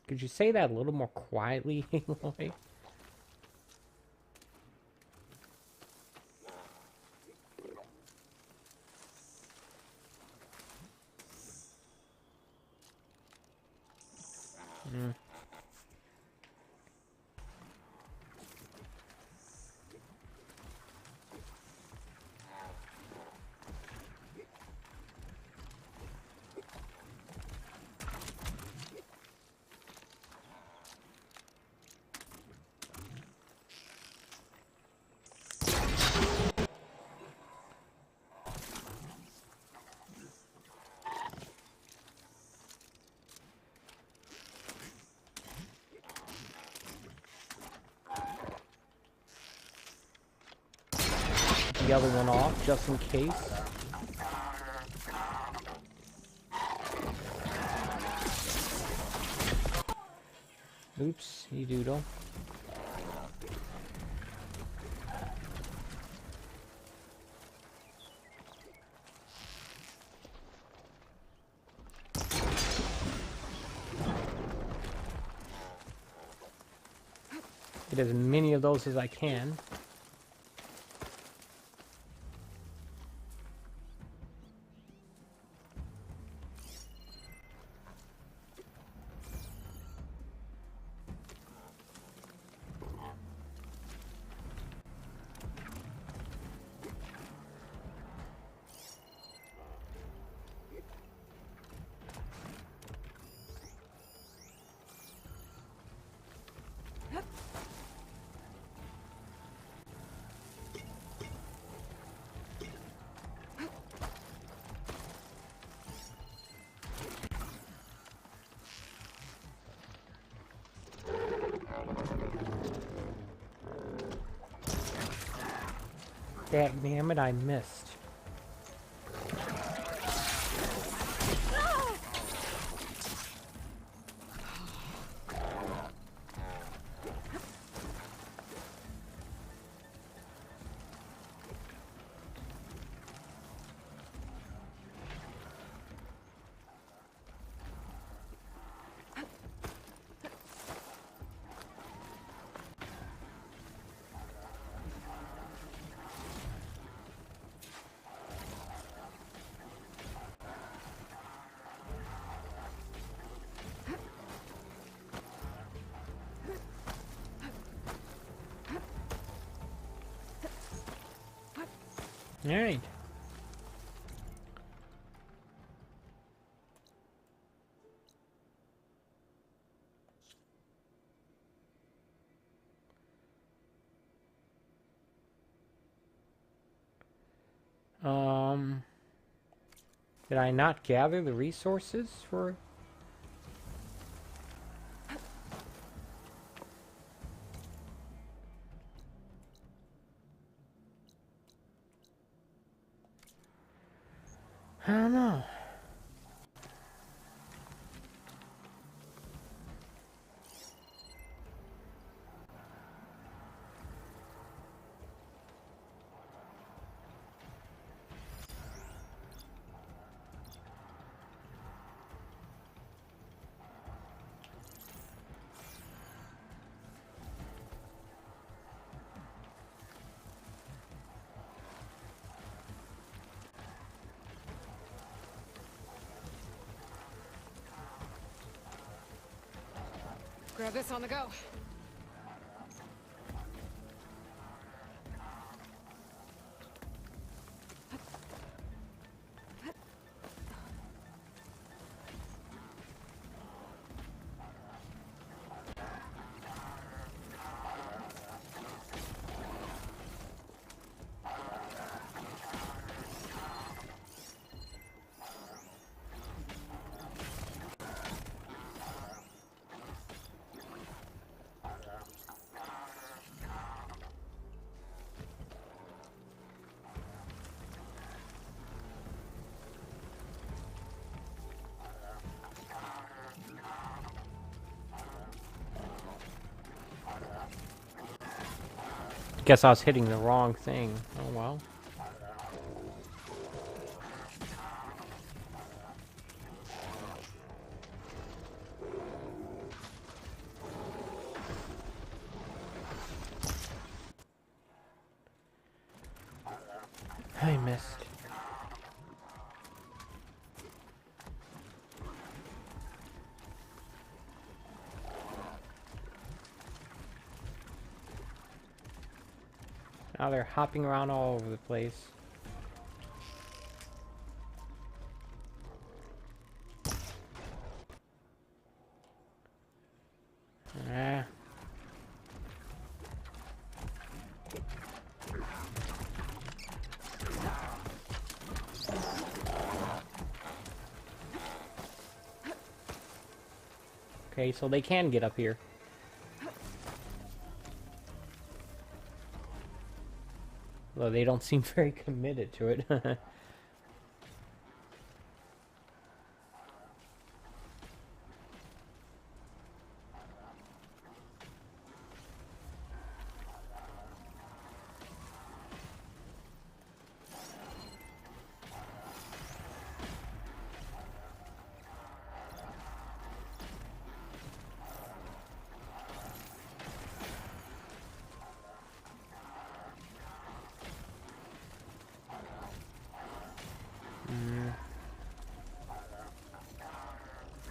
Could you say that a little more quietly, Aloy? Mm. The other one off, just in case. Oops, you doodle. Get as many of those as I can. Damn it, I missed. Alright. Did I not gather the resources for... I don't know. Grab this on the go. Guess I was hitting the wrong thing. Oh well. I missed. Now they're hopping around all over the place. Ah. Okay, so they can get up here. Though they don't seem very committed to it.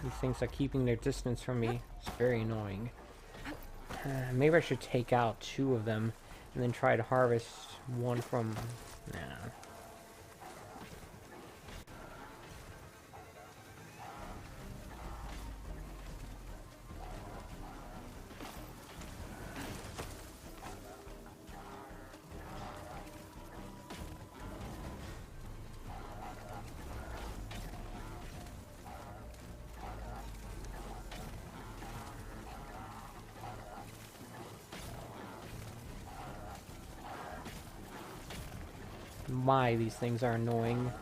These things are keeping their distance from me. It's very annoying. Maybe I should take out 2 of them and then try to harvest one from... Nah. My, these things are annoying.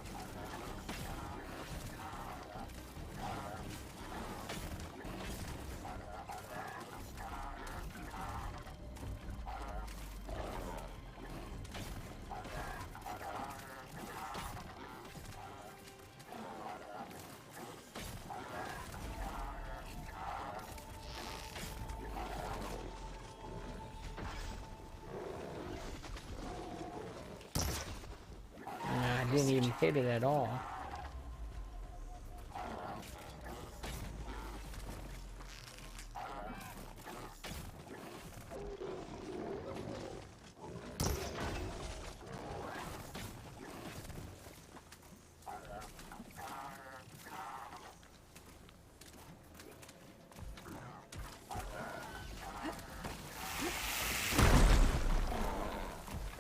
I didn't even hit it at all.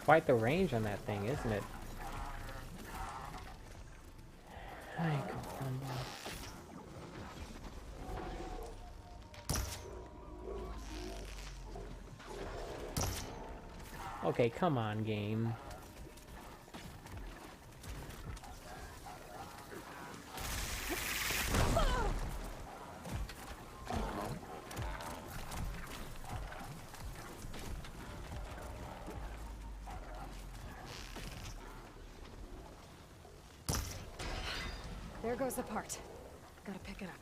Quite the range on that thing, isn't it? Okay, come on, game. There goes the part. Gotta pick it up.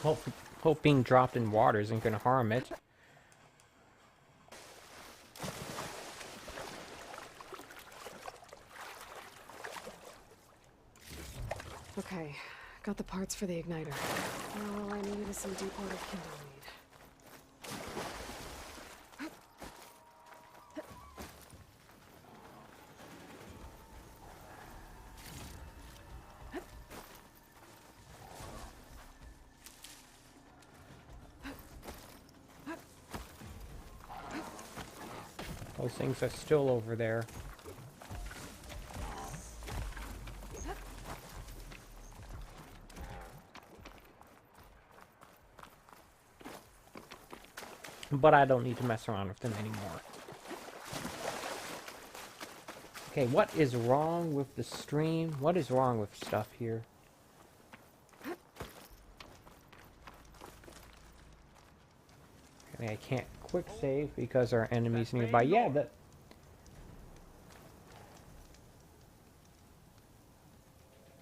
Hope being dropped in water isn't going to harm it. Okay, got the parts for the igniter. Now all I needed is some deep water kindle weed. Those things are still over there. But I don't need to mess around with them anymore. Okay, what is wrong with the stream? What is wrong with stuff here? Okay, I can't quick save because our enemies nearby. Yeah, that...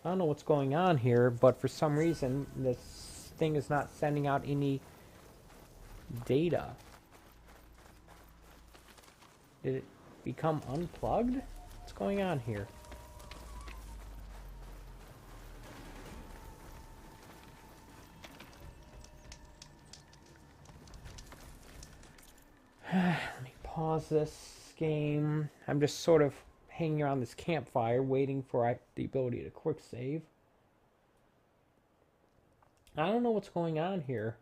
I don't know what's going on here, but for some reason, this thing is not sending out any data. Did it become unplugged? What's going on here? Let me pause this game. I'm just sort of hanging around this campfire waiting for the ability to quick save. I don't know what's going on here.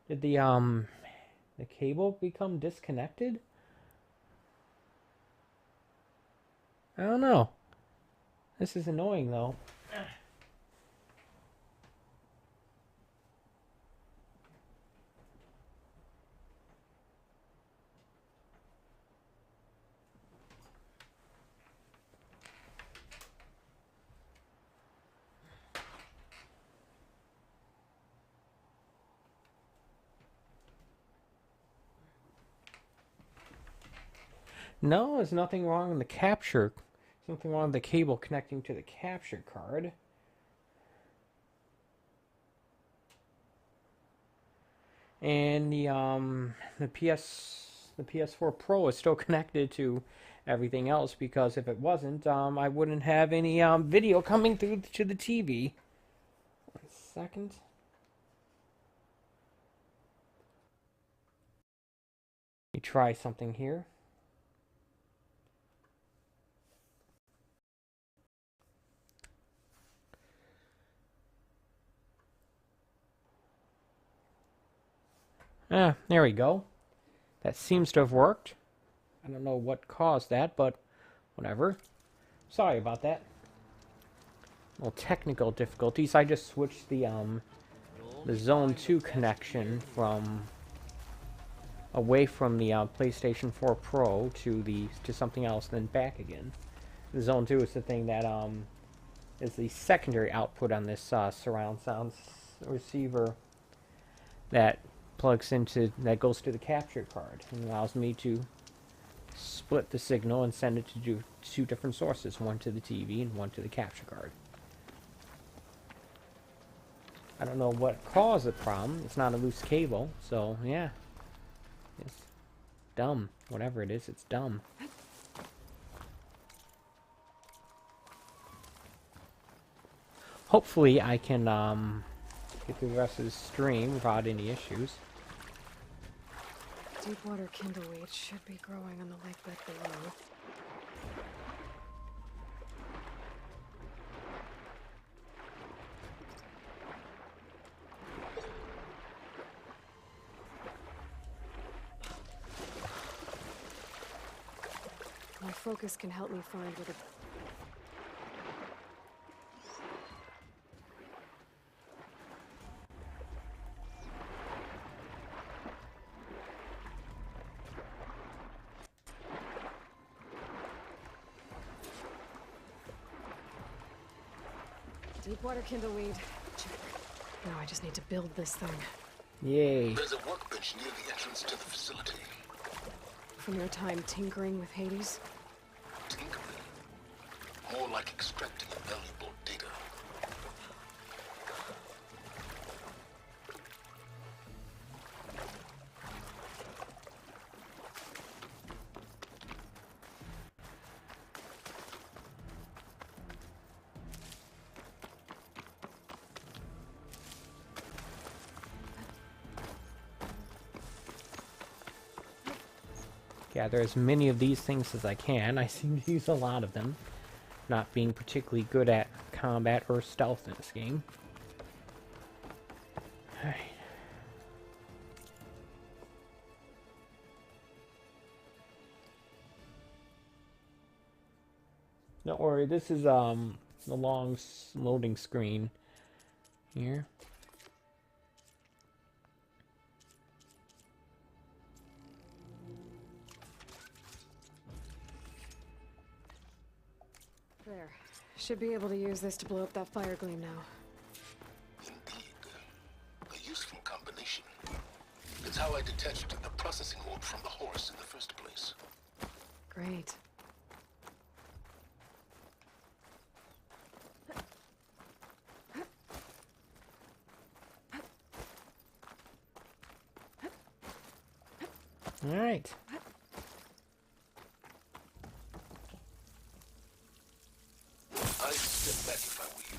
Did the cable become disconnected? I don't know. This is annoying though. No, there's nothing wrong with the capture. There's nothing wrong with the cable connecting to the capture card. And the PS4 Pro is still connected to everything else because if it wasn't, I wouldn't have any video coming through to the TV. 1 second. Let me try something here. There we go. That seems to have worked. I don't know what caused that, but whatever. Sorry about that. Little technical difficulties. I just switched the Zone 2 connection from away from the PlayStation 4 Pro to something else, then back again. The Zone 2 is the thing that is the secondary output on this surround sound receiver that goes to the capture card and allows me to split the signal and send it to two different sources, one to the TV and one to the capture card. I don't know what caused the problem. It's not a loose cable, so yeah. It's dumb. Whatever it is, it's dumb. Hopefully I can get through the rest of the stream without any issues. Deepwater kindleweed should be growing on the lake bed below. My focus can help me find where the... Deepwater kindleweed. Check. Now I just need to build this thing. Yay. There's a workbench near the entrance to the facility. From your time tinkering with Hades? Tinkering. More like extracting valuable data. Gather as many of these things as I can. I seem to use a lot of them. Not being particularly good at combat or stealth in this game. Alright. Don't worry, this is the long loading screen here. There. Should be able to use this to blow up that fire gleam now. Indeed. A useful combination. It's how I detached the processing orb from the horse in the first place. Great. Alright. I'd step back if I were you.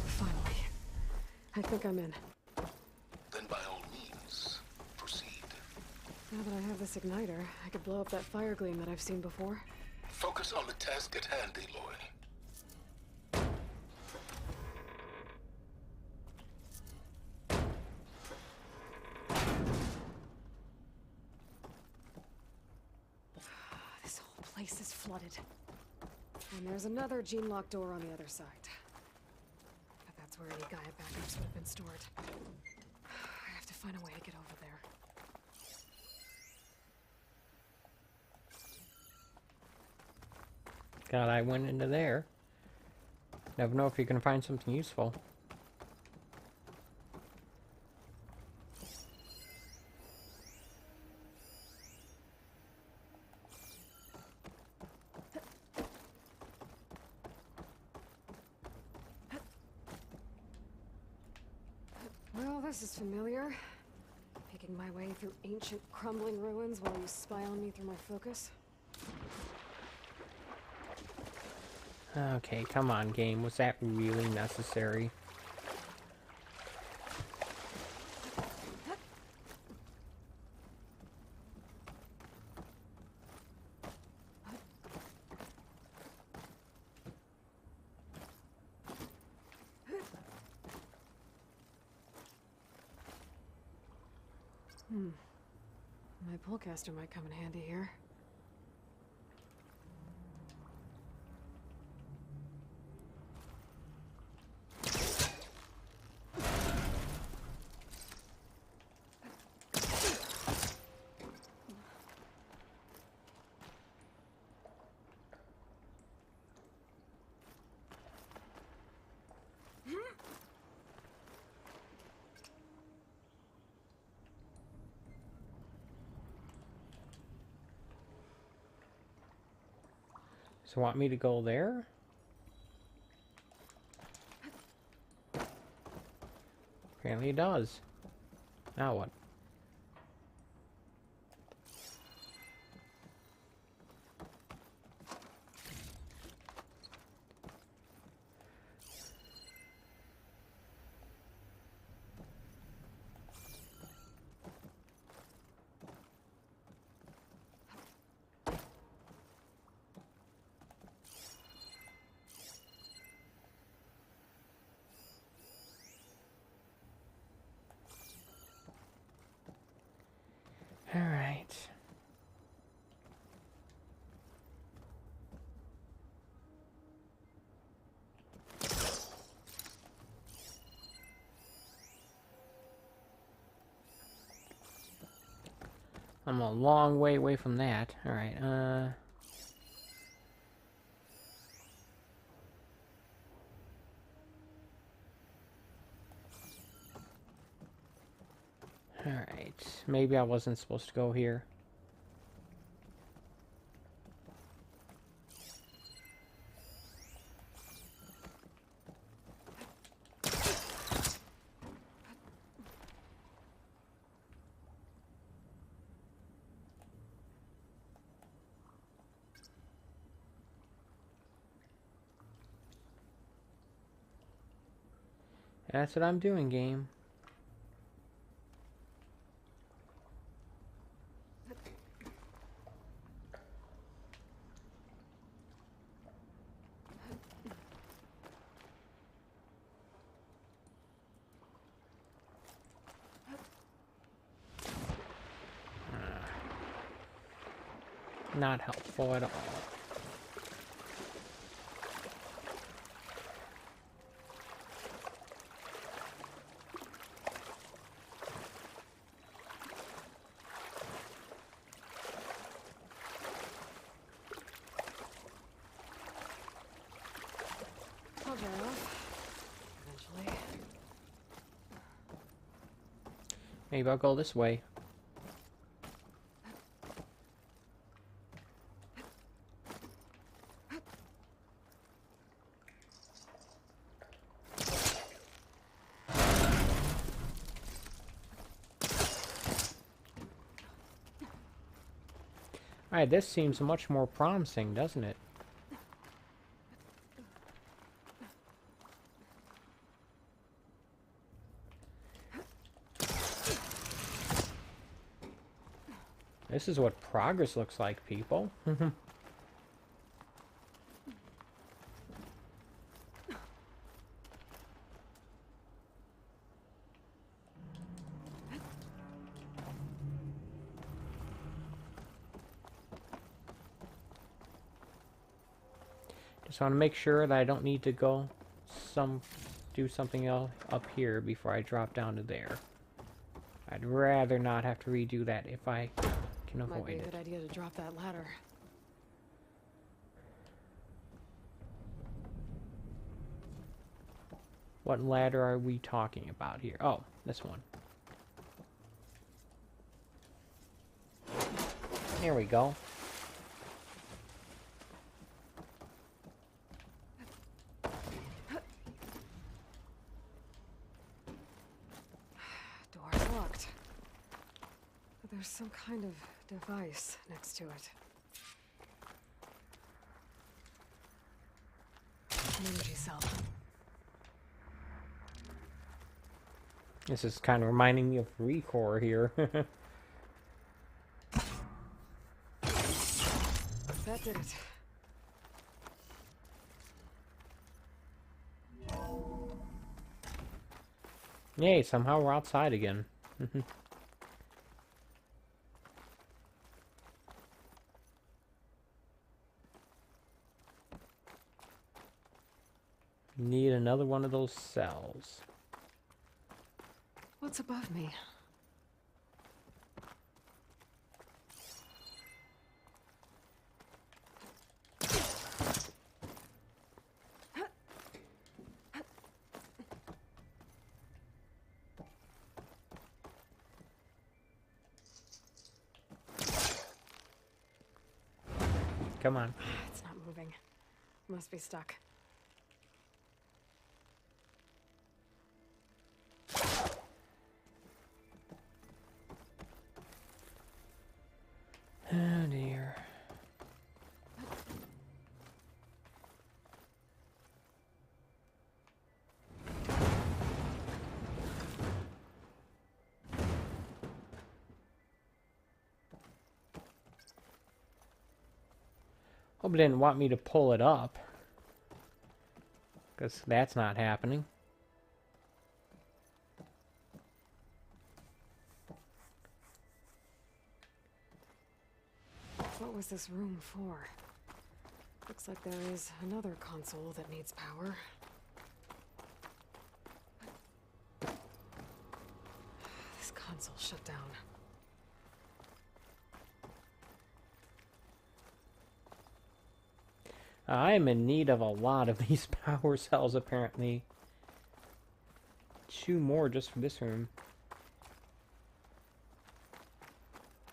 Finally. I think I'm in. Then by all means, proceed. Now that I have this igniter, I could blow up that fire gleam that I've seen before. Focus on the task at hand, Aloy. This whole place is flooded. And there's another gene-locked door on the other side. But that's where any Gaia backups would have been stored. I have to find a way to get over there. God, I went into there. Never know if you can find something useful. Well, this is familiar. Picking my way through ancient, crumbling ruins while you spy on me through my focus. Okay, come on, game. Was that really necessary? My pullcaster might come in handy here. So want me to go there? Apparently it does. Now what? All right. I'm a long way away from that. Alright, Alright, maybe I wasn't supposed to go here. That's what I'm doing, game. Not helpful at all. I'll dry off. Eventually. Maybe I'll go this way. Alright, this seems much more promising, doesn't it? This is what progress looks like, people. Just want to make sure that I don't need to go do something else up here before I drop down to there. I'd rather not have to redo that if I can avoid Might be a it. good idea to drop that ladder. What ladder are we talking about here? Oh, this one. There we go. Door's locked. But there's some kind of device next to it. An energy cell. This is kind of reminding me of Recore here. That did it. Yay, somehow we're outside again. Need another one of those cells. What's above me? Come on. It's not moving. Must be stuck. Oh dear. Hope it didn't want me to pull it up, because that's not happening. What was this room for? Looks like there is another console that needs power. This console shut down. I'm in need of a lot of these power cells, apparently. 2 more just for this room.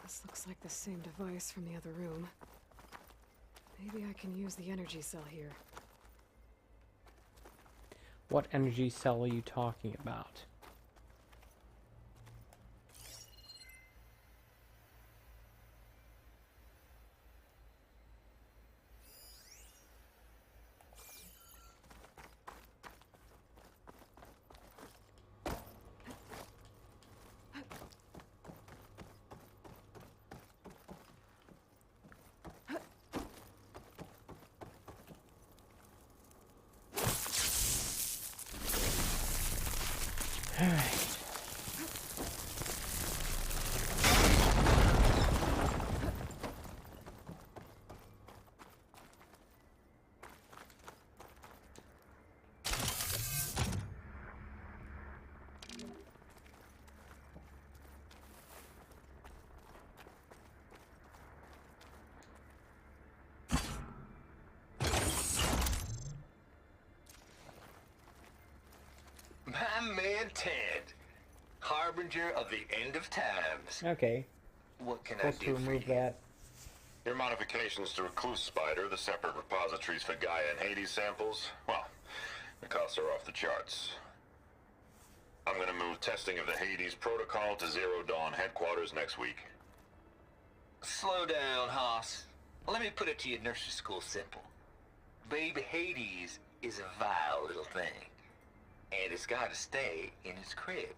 This looks like the same device from the other room. Maybe I can use the energy cell here. What energy cell are you talking about? Alright. My man Ted, harbinger of the end of times. Okay. What can I Supposed do to for you? remove that. Your modifications to Recluse Spider, the separate repositories for Gaia and Hades samples, well, the costs are off the charts. I'm gonna move testing of the Hades protocol to Zero Dawn headquarters next week. Slow down, Hoss. Let me put it to you nursery school simple. Baby Hades is a vile little thing, and it's gotta stay in its crib.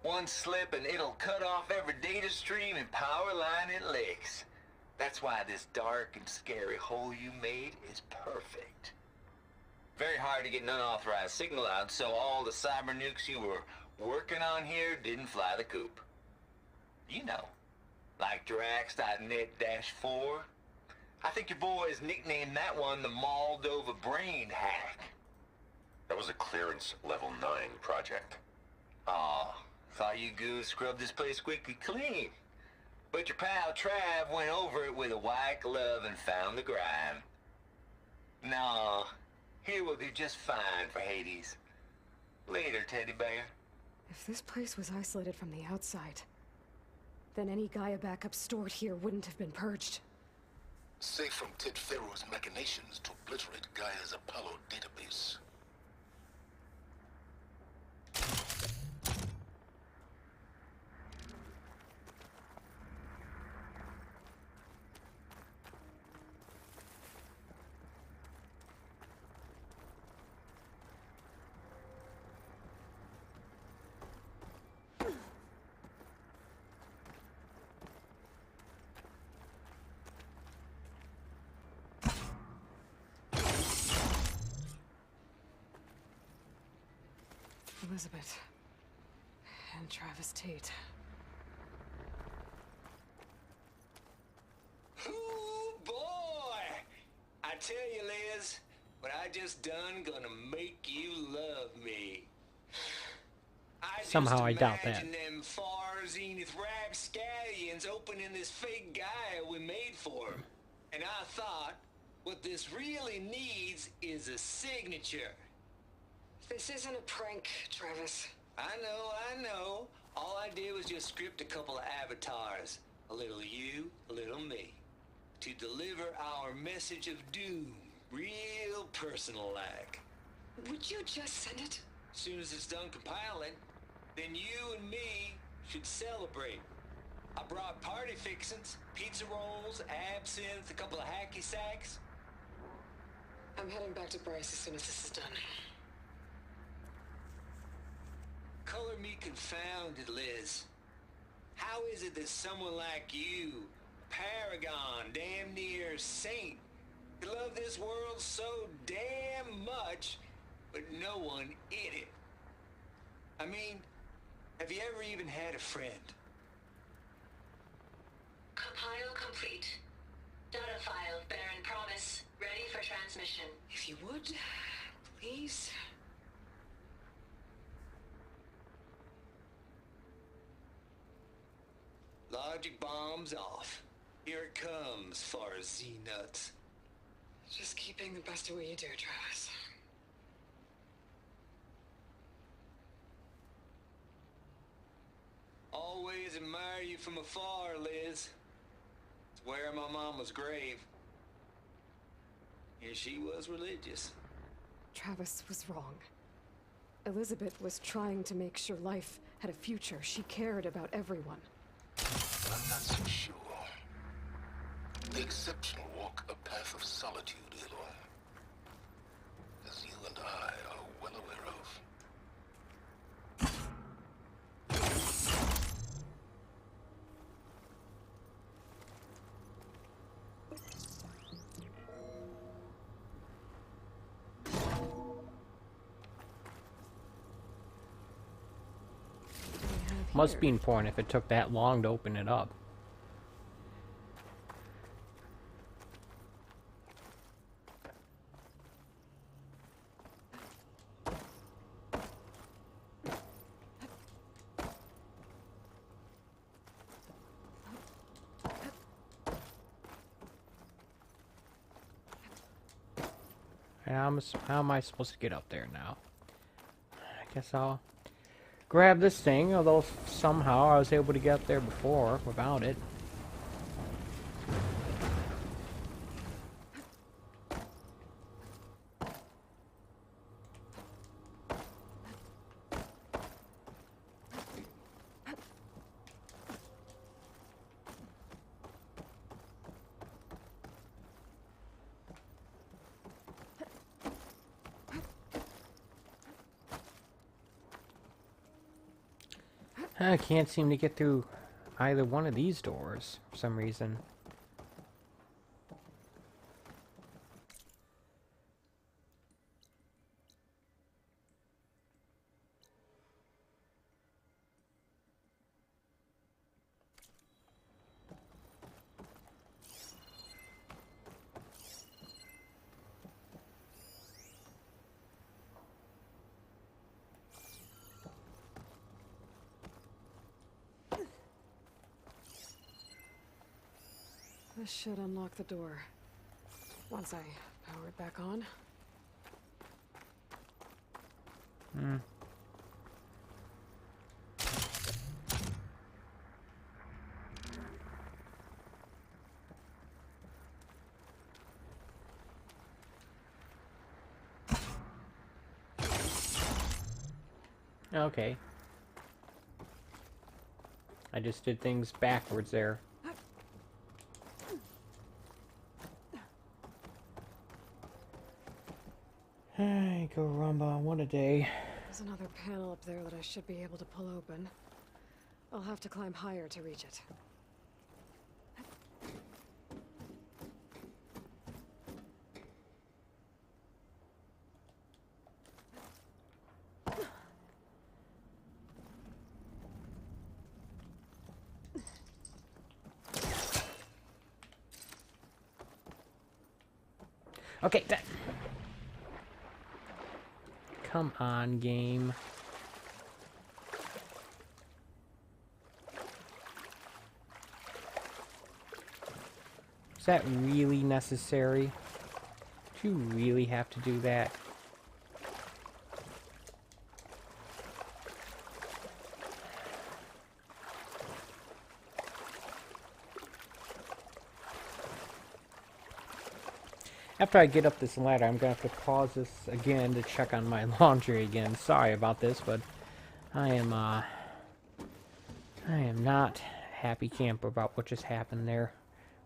One slip and it'll cut off every data stream and power line it licks. That's why this dark and scary hole you made is perfect. Very hard to get an unauthorized signal out, so all the cyber nukes you were working on here didn't fly the coop. You know, like Drax.net-4. I think your boys nicknamed that one the Moldova Brain Hack. That was a clearance level 9 project. Aw, thought you goons scrubbed this place squeaky clean. But your pal Trav went over it with a white glove and found the grime. Nah, here we'll do just fine for Hades. Later, teddy bear. If this place was isolated from the outside, then any Gaia backup stored here wouldn't have been purged. Safe from Ted Pharaoh's machinations to obliterate Gaia's Apollo database. Elizabeth. And Travis Tate. Ooh, boy! I tell you, Liz, what I just done gonna make you love me. Somehow I doubt that. Imagine them far zenith rapscallions opening this fake Gaia we made for 'em. And I thought, what this really needs is a signature. This isn't a prank, Travis. I know. All I did was just script a couple of avatars. A little you, a little me. To deliver our message of doom. Real personal-like. Would you just send it? As soon as it's done compiling, then you and me should celebrate. I brought party fixins, pizza rolls, absinthe, a couple of hacky sacks. I'm heading back to Bryce as soon as this is done. Color me confounded, Liz. How is it that someone like you, paragon, damn near saint, could love this world so damn much, but no one in it? I mean, have you ever even had a friend? Compile complete. Data file, Baron Promise, ready for transmission. If you would, please. Logic bombs off. Here it comes, far Z-nuts. Just keep being the best at what you do, Travis. Always admire you from afar, Liz. It's where my mama's grave. Yeah, she was religious. Travis was wrong. Elizabeth was trying to make sure life had a future. She cared about everyone. I'm not so sure. The exceptional walk a path of solitude, Aloy. As you and I are well aware of. Must be important if it took that long to open it up. How am I supposed to get up there now? I guess I'll grab this thing, although somehow I was able to get there before without it. I can't seem to get through either one of these doors for some reason. This should unlock the door. Once I power it back on. Okay. I just did things backwards there. Hey, go Rumba, what a day. There's another panel up there that I should be able to pull open. I'll have to climb higher to reach it. Okay, that. Come on, game. Is that really necessary? Do you really have to do that? After I get up this ladder, I'm going to have to pause this again to check on my laundry again. Sorry about this, but I am not happy camper about what just happened there.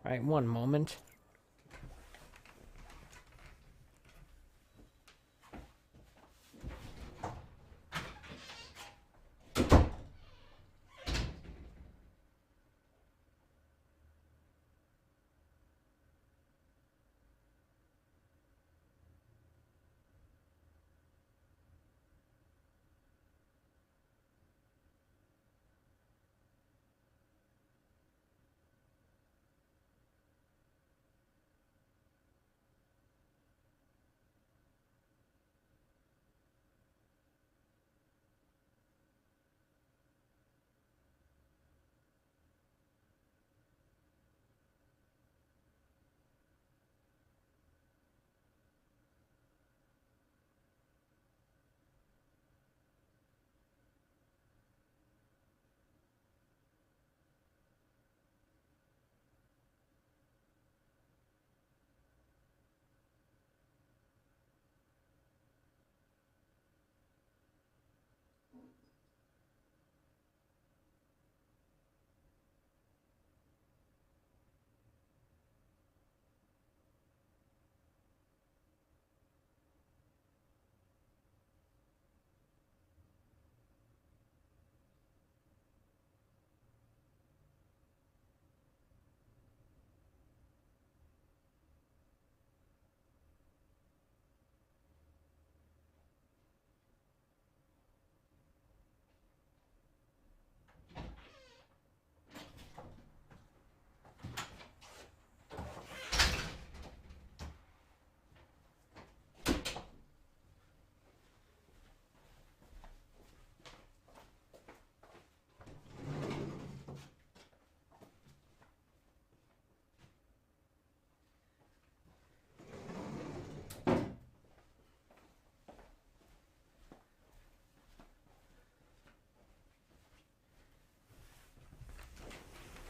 Right, one moment.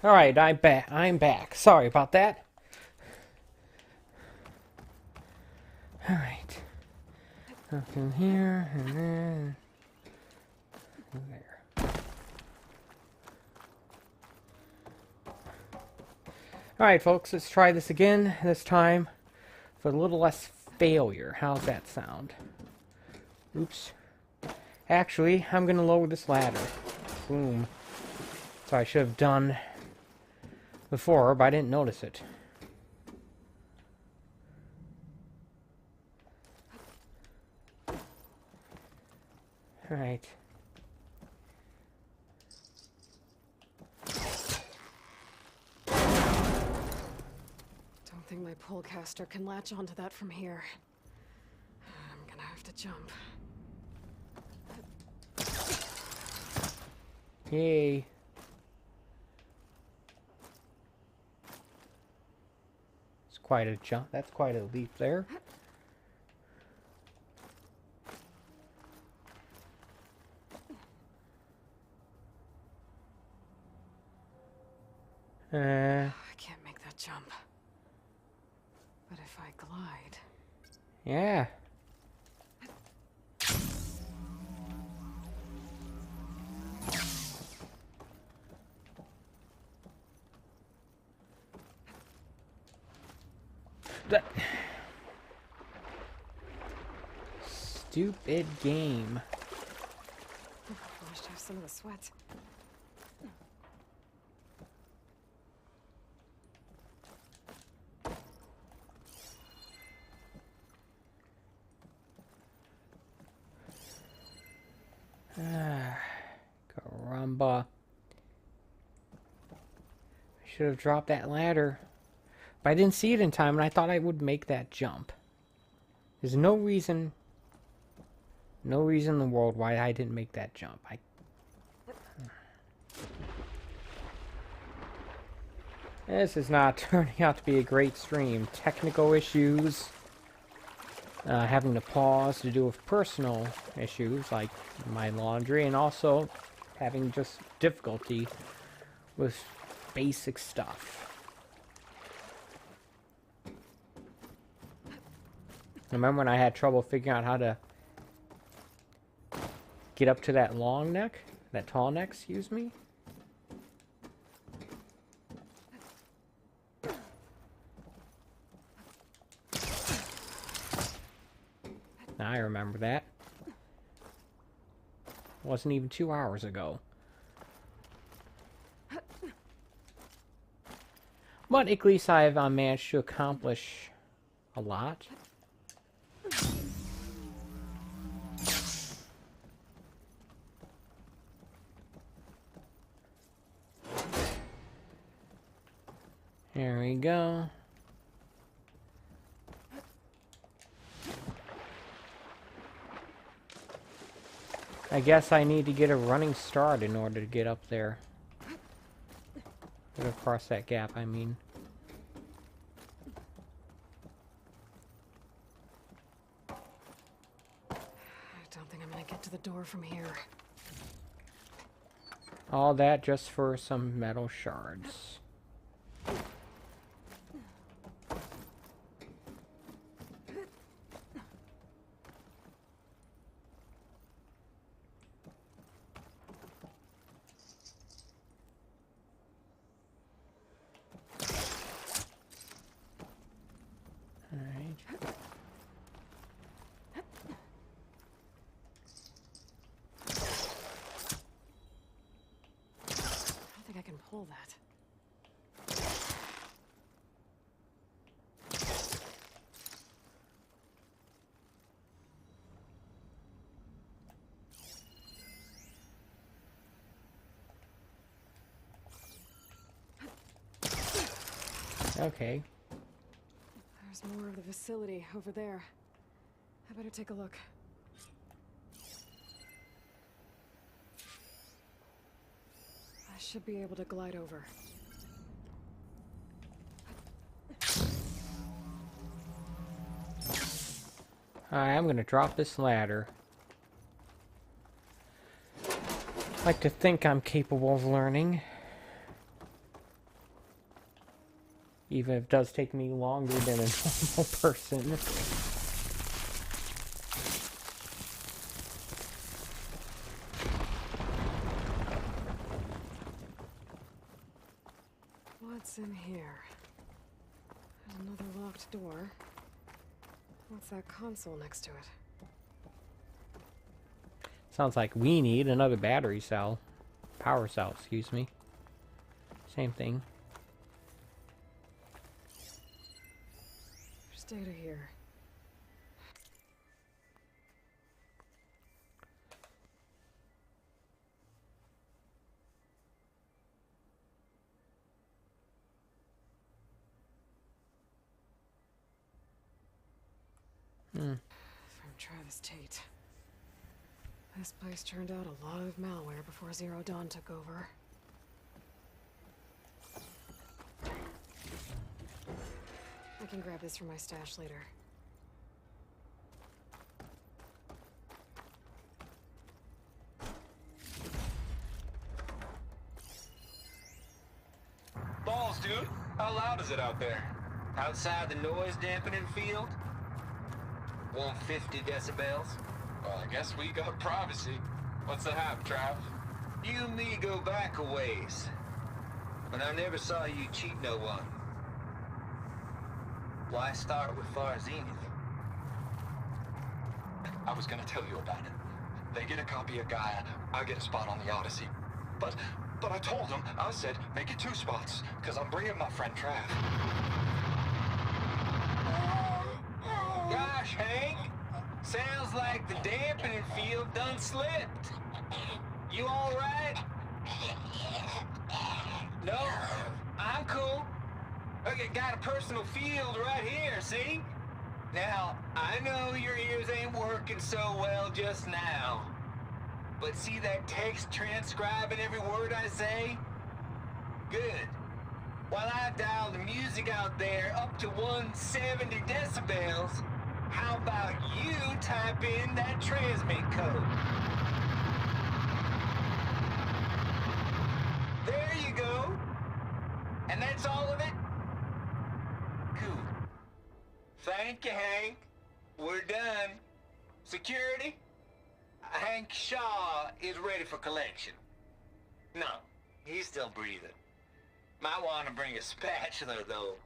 Alright, I'm back. Sorry about that. Alright. Up in here, and then... there. Alright, folks, let's try this again. This time with a little less failure. How's that sound? Oops. Actually, I'm going to lower this ladder. Boom. So I should have done before, but I didn't notice it. Alright. Don't think my pullcaster can latch onto that from here. I'm gonna have to jump. Yay. It's quite a jump. That's quite a leap there. I can't make that jump. But if I glide... Yeah. That... Stupid game. Washed off some of the sweat. Caramba. I should have dropped that ladder. But I didn't see it in time, and I thought I would make that jump. There's no reason in the world why I didn't make that jump. This is not turning out to be a great stream. Technical issues. Having to pause to do with personal issues like my laundry, and also having just difficulty with basic stuff. Remember when I had trouble figuring out how to get up to that long neck? That tall neck, excuse me? Now I remember that. Wasn't even 2 hours ago. But at least I've managed to accomplish a lot. There we go. I guess I need to get a running start in order to get up there. Get across that gap, I mean. I don't think I'm gonna get to the door from here. All that just for some metal shards. I can pull that. Okay. There's more of the facility over there. I better take a look. I should be able to glide over. Alright, I'm gonna drop this ladder. I like to think I'm capable of learning. Even if it does take me longer than a normal person. What's in here? There's another locked door. What's that console next to it? Sounds like we need another battery cell. Power cell, excuse me. Same thing. There's data here. From Travis Tate. This place turned out a lot of malware before Zero Dawn took over. I can grab this from my stash later. Balls, dude. How loud is it out there? Outside the noise dampening field? 150 decibels? Well, I guess we got privacy. What's the hap, Trav? You and me go back a ways. And I never saw you cheat no one. Why start with Far Zenith? I was gonna tell you about it. They get a copy of Gaia, I get a spot on the Odyssey. But I told them, I said, make it 2 spots, because I'm bringing my friend Trav. Gosh, Hank. Sounds like the dampening field done slipped. You all right? No, I'm cool. Okay, got a personal field right here, see? Now, I know your ears ain't working so well just now. But see that text transcribing every word I say? Good. While I dial the music out there up to 170 decibels, how about you type in that transmit code? There you go. And that's all of it? Cool. Thank you, Hank. We're done. Security? Hank Shaw is ready for collection. No, he's still breathing. Might want to bring a spatula, though.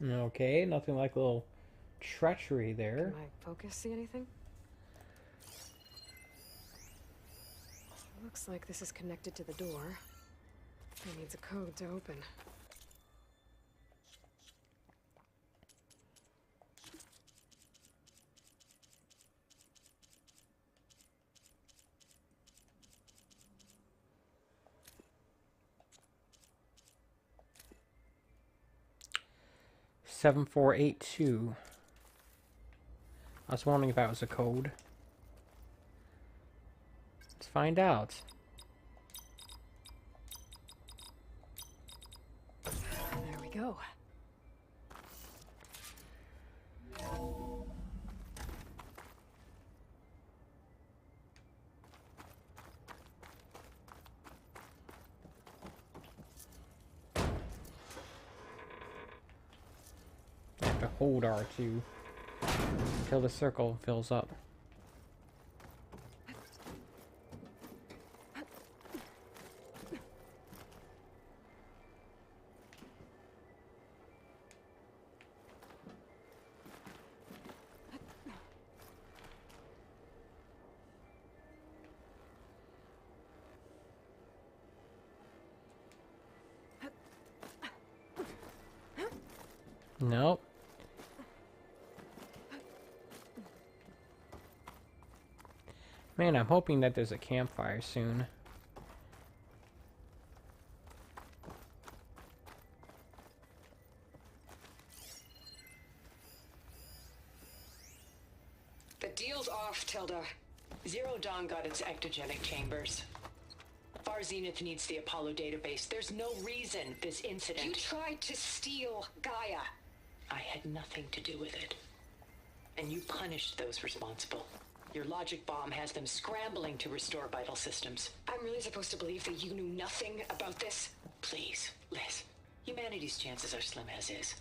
Okay, nothing like a little treachery there. Can my focus see anything? Looks like this is connected to the door. It needs a code to open. Seven 482. I was wondering if that was a code. Let's find out. There we go. I have to hold R2 until the circle fills up. Nope. Man, I'm hoping that there's a campfire soon. The deal's off, Tilda. Zero Dawn got its ectogenic chambers. Far Zenith needs the Apollo database. There's no reason this incident... You tried to steal Gaia. I had nothing to do with it. And you punished those responsible. Your logic bomb has them scrambling to restore vital systems. I'm really supposed to believe that you knew nothing about this? Please, Liz. Humanity's chances are slim as is.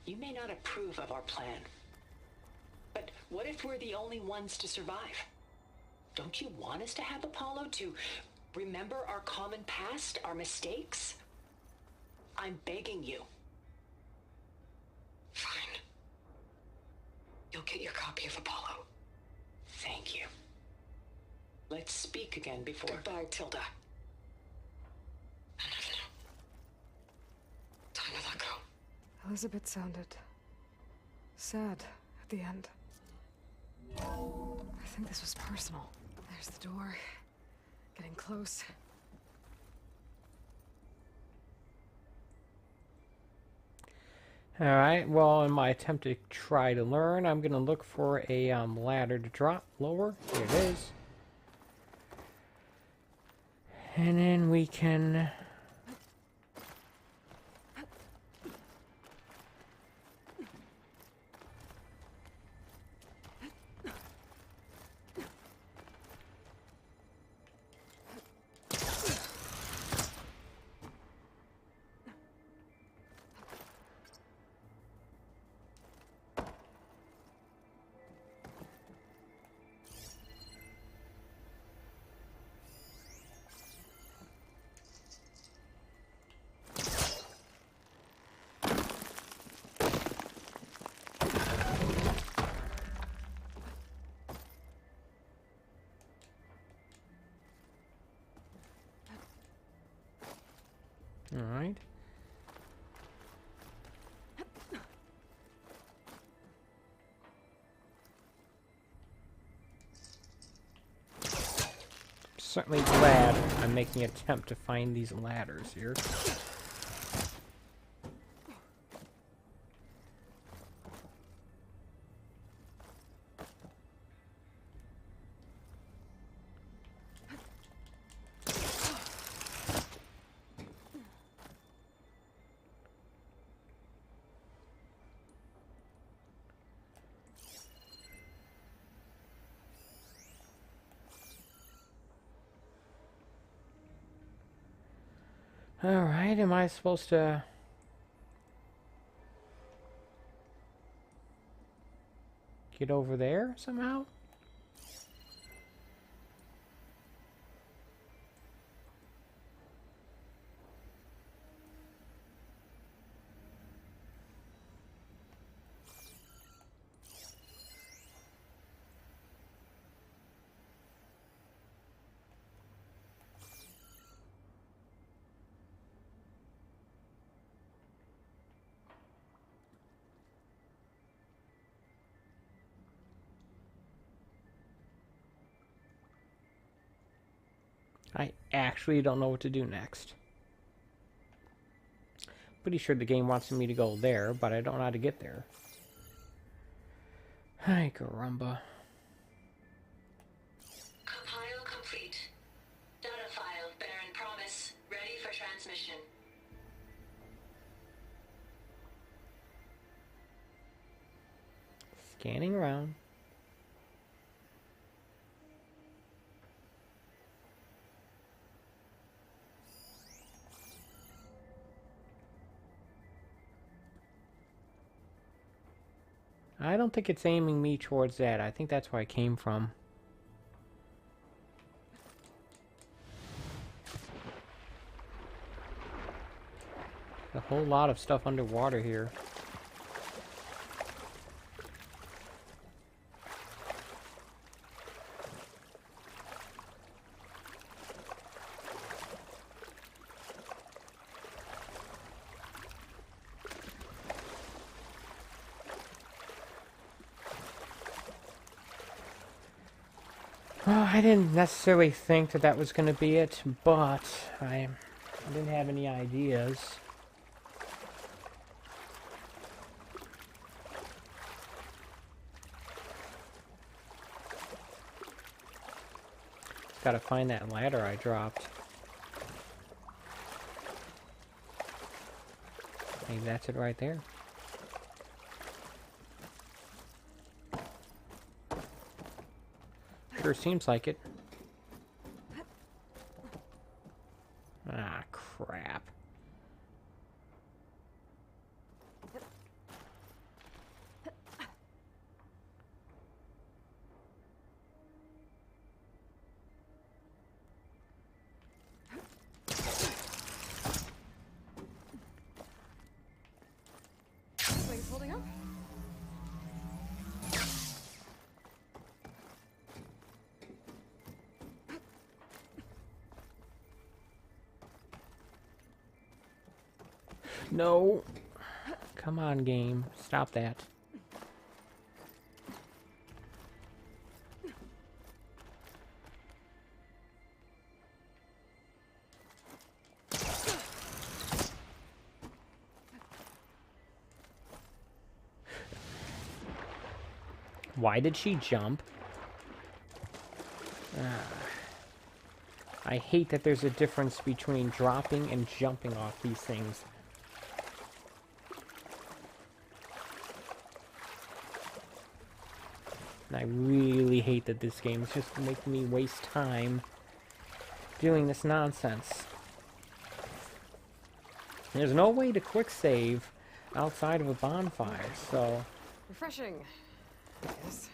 You may not approve of our plan. But what if we're the only ones to survive? Don't you want us to have Apollo to remember our common past, our mistakes? I'm begging you. Fine. You'll get your copy of Apollo. Thank you. Let's speak again before... Goodbye, Tilda. Time to let go. Elizabeth sounded sad at the end. I think this was personal. There's the door. Getting close. Alright, well, in my attempt to try to learn, I'm going to look for a ladder to drop lower. Here it is. And then we can... Alright. Certainly glad I'm making an attempt to find these ladders here. Alright, am I supposed to... get over there somehow? I actually don't know what to do next. Pretty sure the game wants me to go there, but I don't know how to get there. Ay, caramba. Compile complete. Data file, Baron Promise, ready for transmission. Scanning around. I don't think it's aiming me towards that. I think that's where I came from. A whole lot of stuff underwater here. Well, I didn't necessarily think that that was going to be it, but I didn't have any ideas. Gotta find that ladder I dropped. Maybe that's it right there. Sure seems like it. Ah, crap. No. Come on, game. Stop that. Why did she jump? I hate that there's a difference between dropping and jumping off these things. And I really hate that this game is just making me waste time doing this nonsense. There's no way to quick save outside of a bonfire, so... Refreshing, I guess.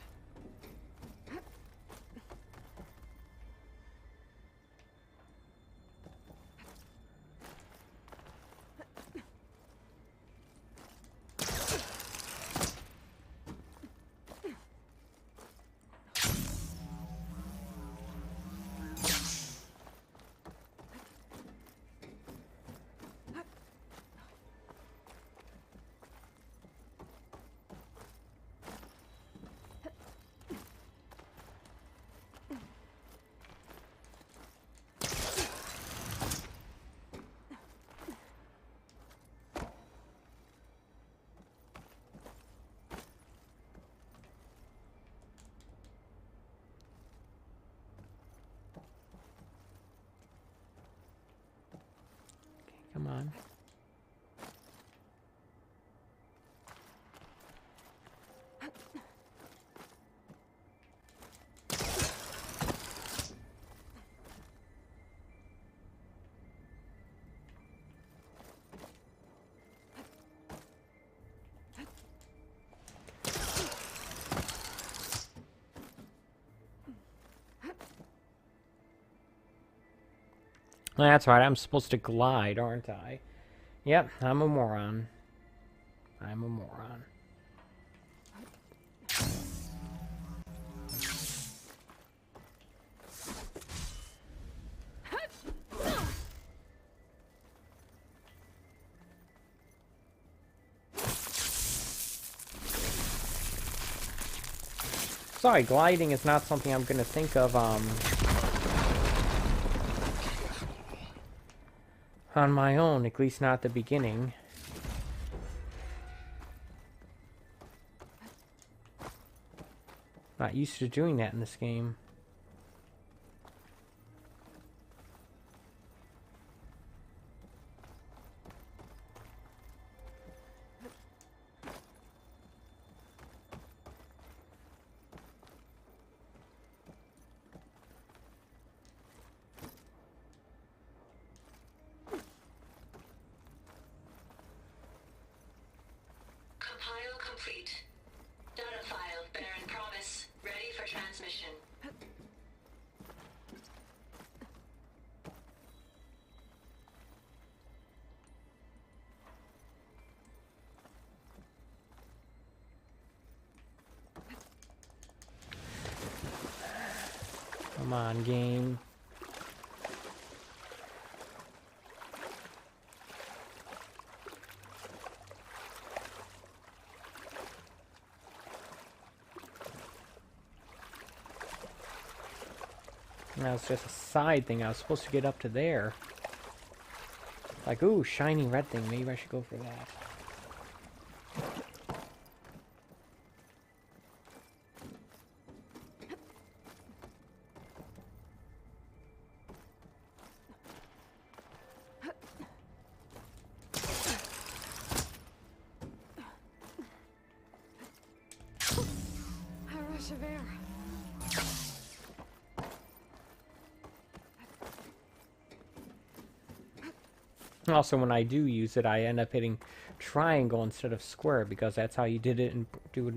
Come on. That's right, I'm supposed to glide, aren't I? Yep, I'm a moron. I'm a moron. Sorry, gliding is not something I'm gonna think of, on my own, at least not at the beginning. Not used to doing that in this game. Compile complete. Data file bearing promise. Ready for transmission. Come on, game. That was just a side thing. I was supposed to get up to there. Like, ooh, shiny red thing. Maybe I should go for that. A rush of air. Also, when I do use it, I end up hitting triangle instead of square because that's how you do it in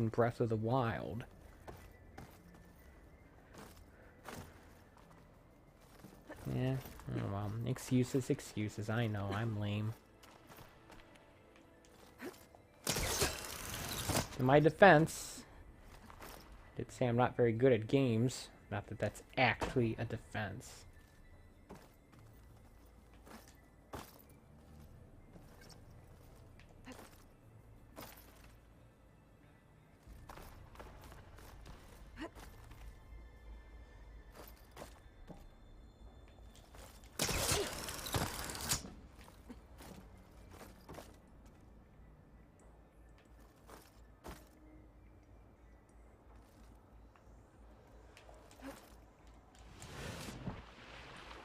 Breath of the Wild. Yeah, oh well, excuses, excuses. I know, I'm lame. In my defense, I did say I'm not very good at games. Not that that's actually a defense.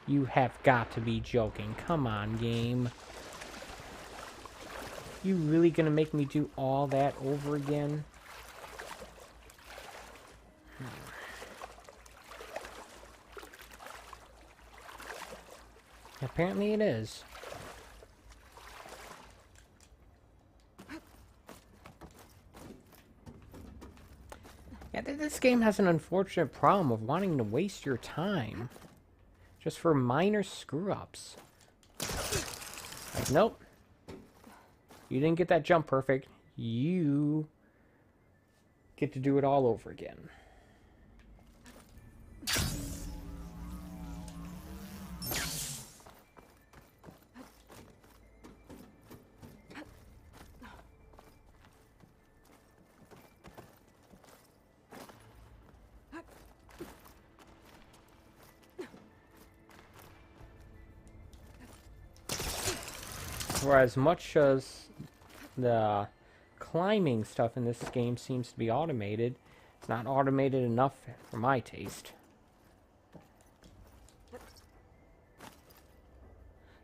You have got to be joking. Come on, game. You really gonna make me do all that over again? Apparently it is. Yeah, this game has an unfortunate problem of wanting to waste your time. Just for minor screw-ups. Like, nope. You didn't get that jump perfect. You get to do it all over again. Whereas much as the climbing stuff in this game seems to be automated, it's not automated enough for my taste.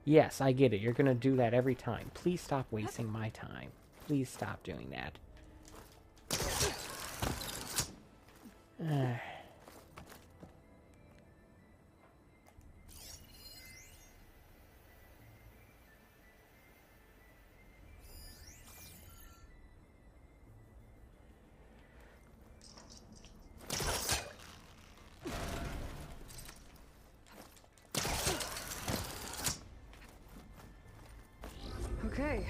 Yes, I get it. You're gonna do that every time. Please stop wasting my time. Please stop doing that. Okay.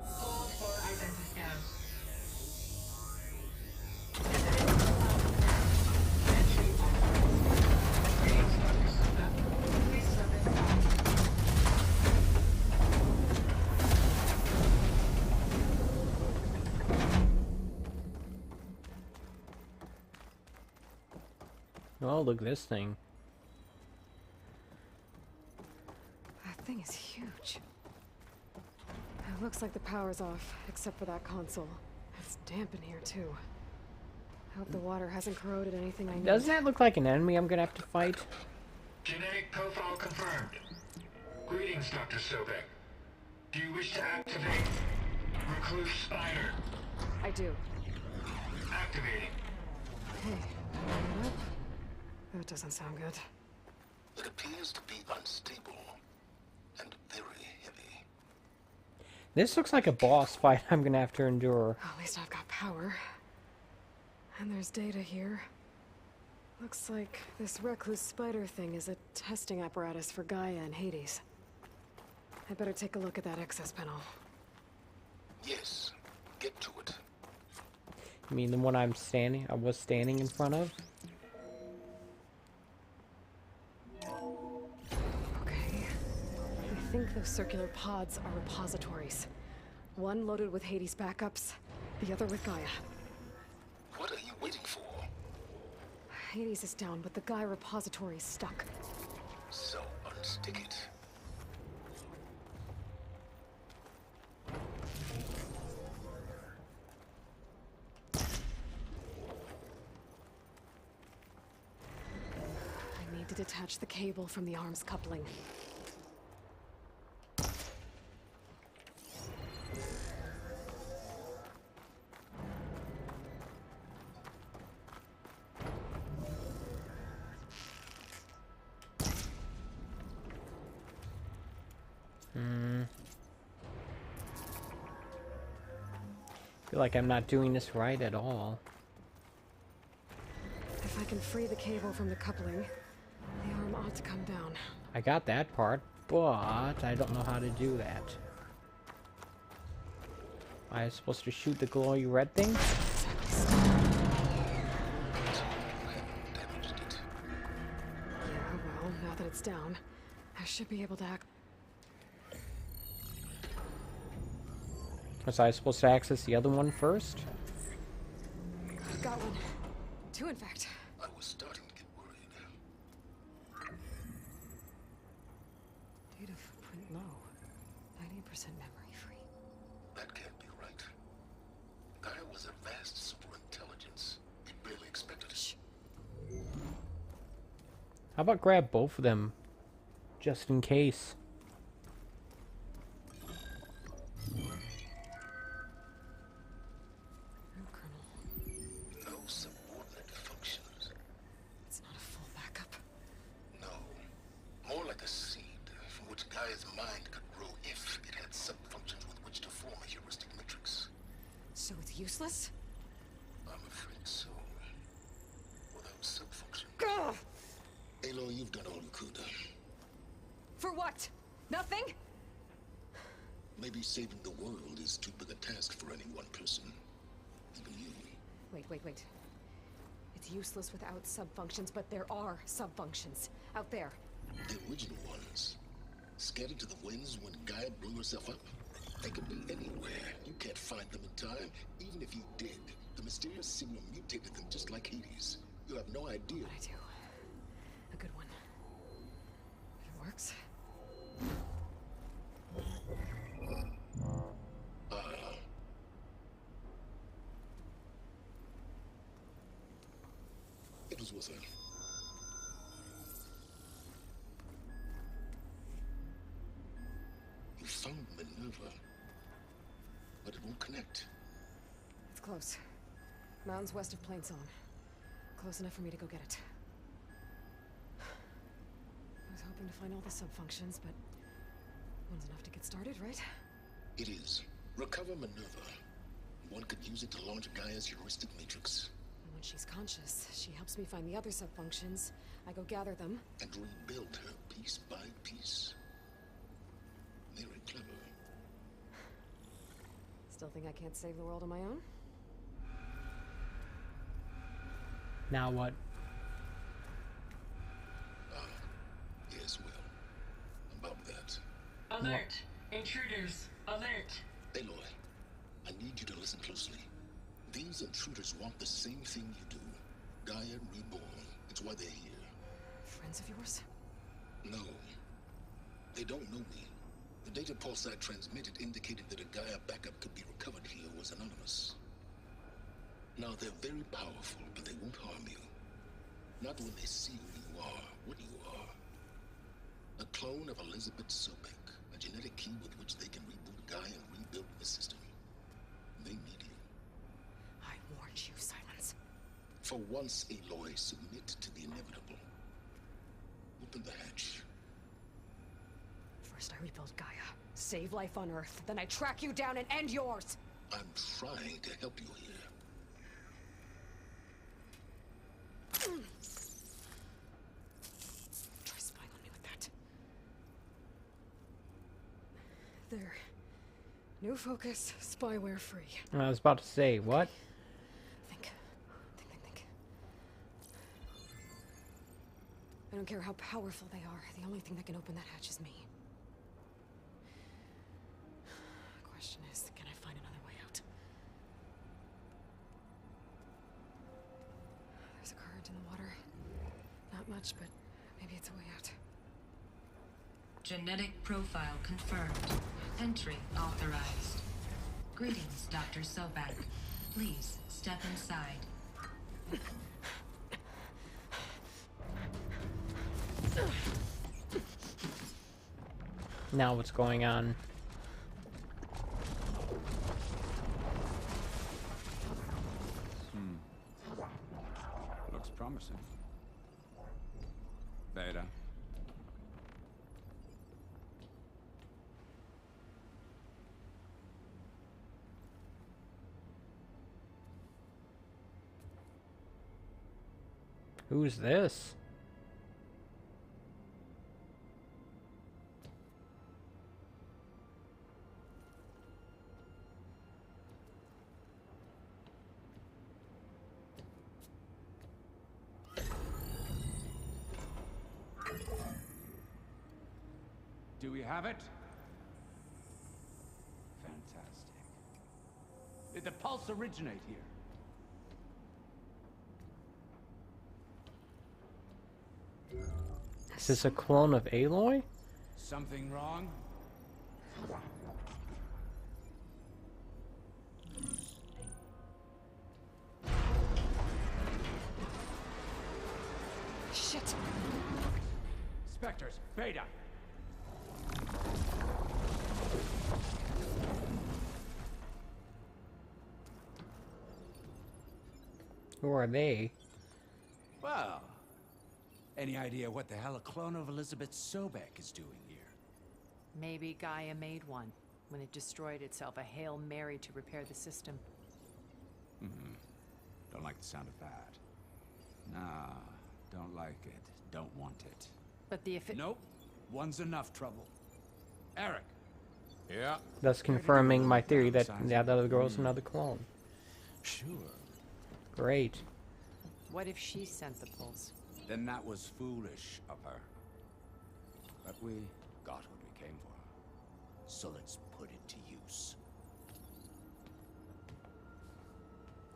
Hold for identity scan. Entry authorized. Greetings, Dr. Soda. Please step inside. Oh, look at this thing. That thing is huge. It looks like the power's off, except for that console. It's damp in here, too. I hope the water hasn't corroded anything I need. Doesn't that look like an enemy I'm gonna have to fight? Genetic profile confirmed. Greetings, Dr. Sobek. Do you wish to activate Recluse Spider? I do. Activating. Okay. Open it up. That doesn't sound good. It appears to be unstable and very heavy. This looks like a boss fight I'm gonna have to endure. At least I've got power. And there's data here. Looks like this recluse spider thing is a testing apparatus for Gaia and Hades. I better take a look at that access panel. Yes, get to it. You mean the one I was standing in front of? Okay. I think those circular pods are repositories. One loaded with Hades backups, the other with Gaia. What are you waiting for? Hades is down, but the Gaia repository is stuck. So unstick it. I need to detach the cable from the arms coupling. Feel like I'm not doing this right at all. If I can free the cable from the coupling, the arm ought to come down. I got that part, but I don't know how to do that. Am I supposed to shoot the glowy red thing? Yeah, well, now that it's down, I should be able to act. Was I supposed to access the other one first? I've got one. Two, in fact. I was starting to get worried. Data footprint low. 90% memory free. That can't be right. Gaia was a vast superintelligence. We barely expected it. How about grab both of them, just in case? No, Colonel. No subordinate functions. It's not a full backup. No. More like a seed from which Gaia's mind could grow if it had sub-functions with which to form a heuristic matrix. So it's useless? I'm afraid so. Without sub-functions. Ugh! Aloy, you've done all you could. For what? Nothing? Maybe saving the world is too big a task for any one person. Even you. Wait. It's useless without subfunctions, but there are subfunctions out there. The original ones. Scattered to the winds when Gaia blew herself up. They could be anywhere. You can't find them in time. Even if you did, the mysterious signal mutated them just like Hades. You have no idea. But I do. A good one. If it works. It was worth it. You found Minerva, but it won't connect. It's close. Mountains west of Plain Zone. Close enough for me to go get it. I was hoping to find all the subfunctions, but one's enough to get started, right? It is. Recover Minerva. One could use it to launch Gaia's heuristic matrix. And when she's conscious, she helps me find the other subfunctions. I go gather them. And rebuild her piece by piece. Very clever. Still think I can't save the world on my own? Now what? Yes, well, about that. Alert! Intruders! Alert! Aloy, I need you to listen closely. These intruders want the same thing you do. Gaia reborn. It's why they're here. Friends of yours? No. They don't know me. The data pulse I transmitted indicated that a Gaia backup could be recovered here was anonymous. Now, they're very powerful, but they won't harm you. Not when they see who you are, what you are. A clone of Elizabeth Sobek, a genetic key with which they can reboot Gaia and rebuild the system. They need you. I warned you, Silence. For once, Aloy, submit to the inevitable. Open the hatch. First I rebuild Gaia, save life on Earth, then I track you down and end yours! I'm trying to help you here. Try spying on me with that. There. New focus, spyware free. I was about to say, what? Think. I don't care how powerful they are. The only thing that can open that hatch is me. Question is, can I find another way out? There's a current in the water. Not much, but maybe it's a way out. Genetic profile confirmed. Entry authorized. Greetings, Dr. Sobek. Please step inside. Now what's going on? Looks promising. Beta. Who's this? Do we have it? Fantastic. Did the pulse originate here? Is this a clone of Aloy? Something wrong? Shit! Spectres, Beta. Who are they? Well, any idea what the hell a clone of Elizabeth Sobek is doing here? Maybe Gaia made one when it destroyed itself, a Hail Mary to repair the system. Don't like the sound of that. Nah, don't like it. Don't want it. But the Nope. One's enough trouble. Eric. Yeah. Thus confirming my theory that the other girl's another clone. Sure. Great. What if she sent the pulse? Then that was foolish of her. But we got what we came for. So let's put it to use.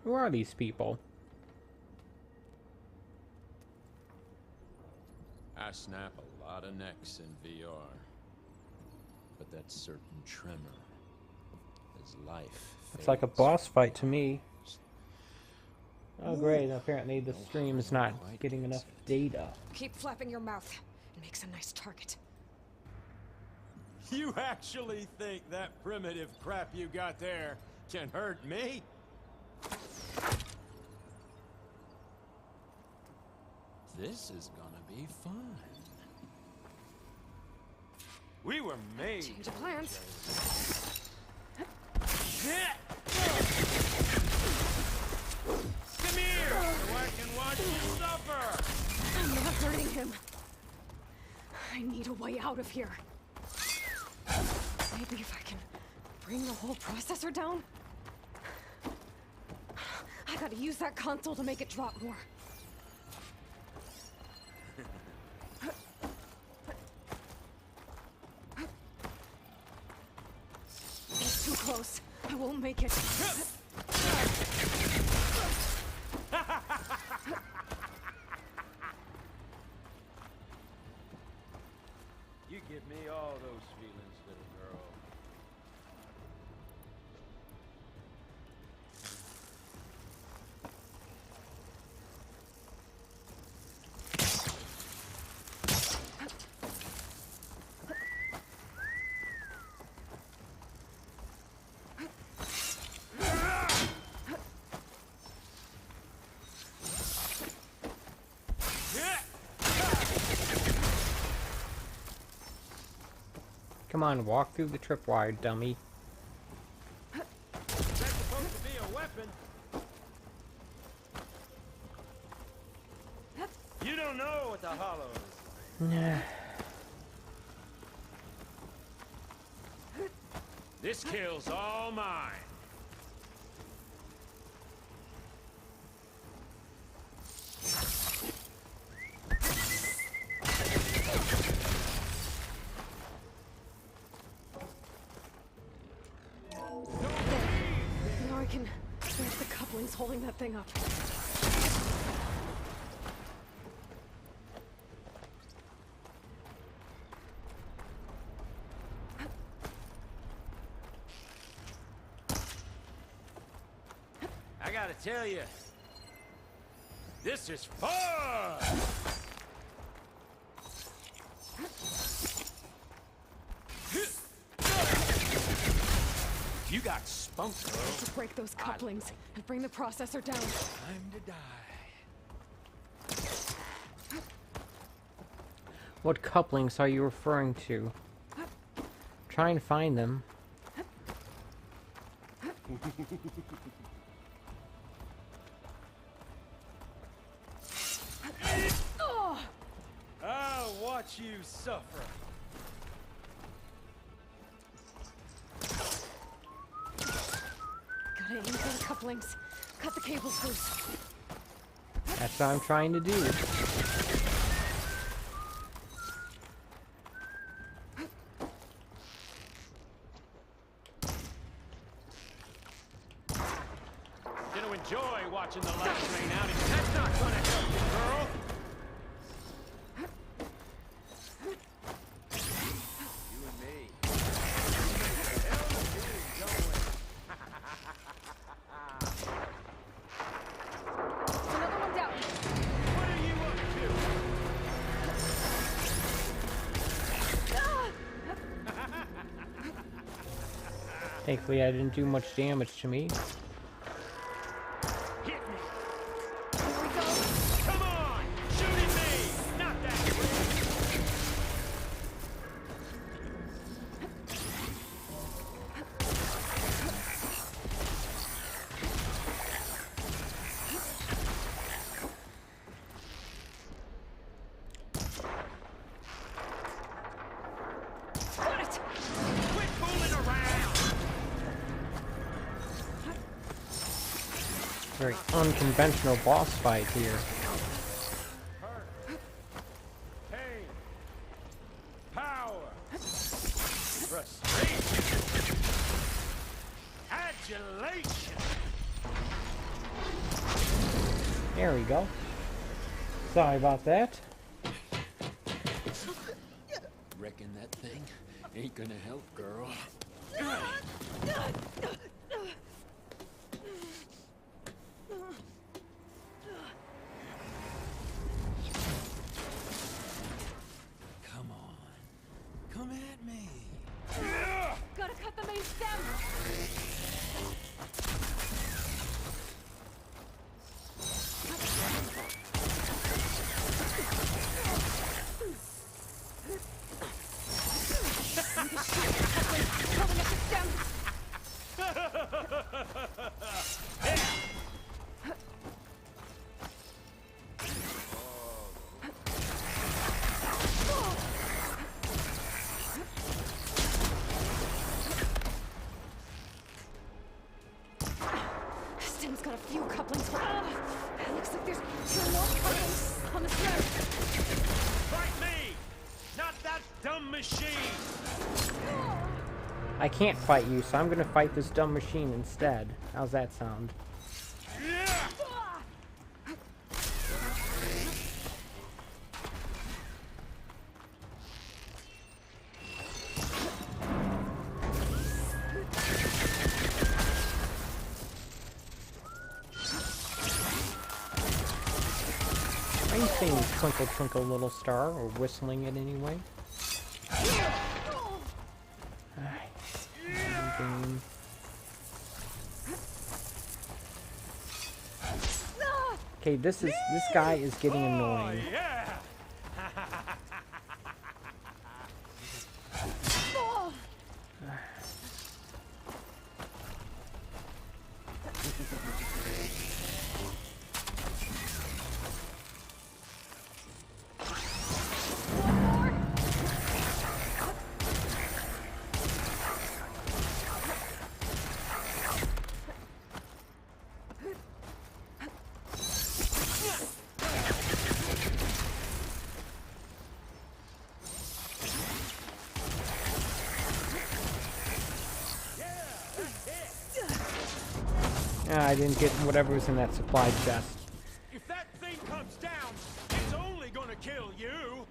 Who are these people? I snap a lot of necks in VR. But that certain tremor is life. It's like a boss fight to me. Oh great, apparently the stream is not getting enough data. Keep flapping your mouth. It makes a nice target. You actually think that primitive crap you got there can hurt me? This is gonna be fun. We were made. Change of plans. Come here, so I can watch you suffer. I'm not hurting him. I need a way out of here. Maybe if I can bring the whole processor down? I gotta use that console to make it drop more. It's too close. I won't make it. You give me all those feelings, little girl. Come on, walk through the tripwire, dummy. That's supposed to be a weapon. You don't know what the hollow is. This kill's all mine. Now I can there's the couplings holding that thing up. I gotta tell you, this is fun! You got spunk, girl. To break those couplings and bring the processor down. Time to die. What couplings are you referring to? Try and find them. I'll watch you suffer. Gotta aim for the couplings. Cut the cables loose. That's what I'm trying to do. Gonna enjoy watching the light rain outage. That's not gonna help you, girl. You and me. Where the hell are you going? Another one down. What are you up to? Thankfully, I didn't do much damage to me. Hit me. Here we go. Come on! Shoot at me! Not that way! What? Quit fooling around! Very unconventional boss fight here. Pain. Power. Frustration. Adulation. There we go. Sorry about that. Reckon that thing ain't gonna help, girl. Come on. Come at me. Gotta cut the main stem! Pulling at the stem! Stem's got a few couplings. It looks like there's more couplings on the stem. Fight me! Not that dumb machine! I can't fight you, so I'm gonna fight this dumb machine instead. How's that sound? Are you saying twinkle twinkle little star, or whistling it anyway? Game. Okay, this guy is getting annoying. I didn't get whatever was in that supply chest. If that thing comes down, it's only gonna kill you.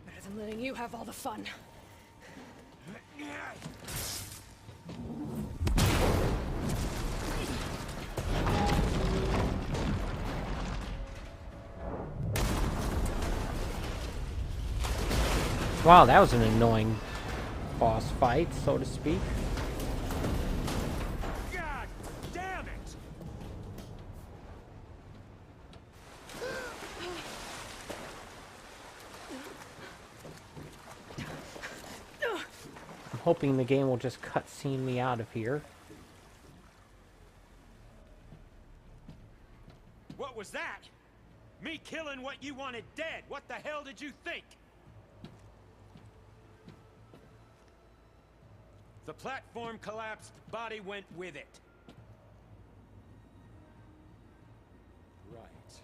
Better than letting you have all the fun. Wow, that was an annoying boss fight, so to speak. God damn it! I'm hoping the game will just cutscene me out of here. What was that? Me killing what you wanted dead. What the hell did you think? The platform collapsed, body went with it. Right.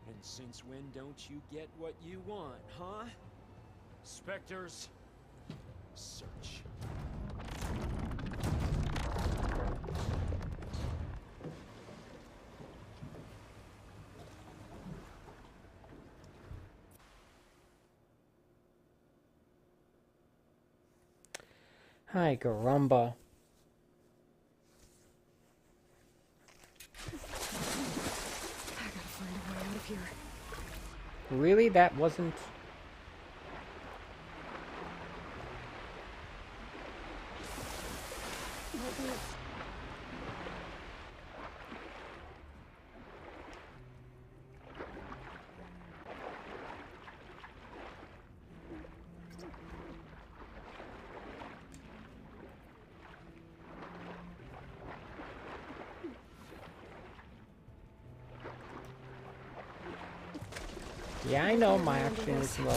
And since when don't you get what you want, huh? Spectres, Search. Hi, caramba. I gotta find a way out of here. Really? That wasn't... Yeah, I know my action is low.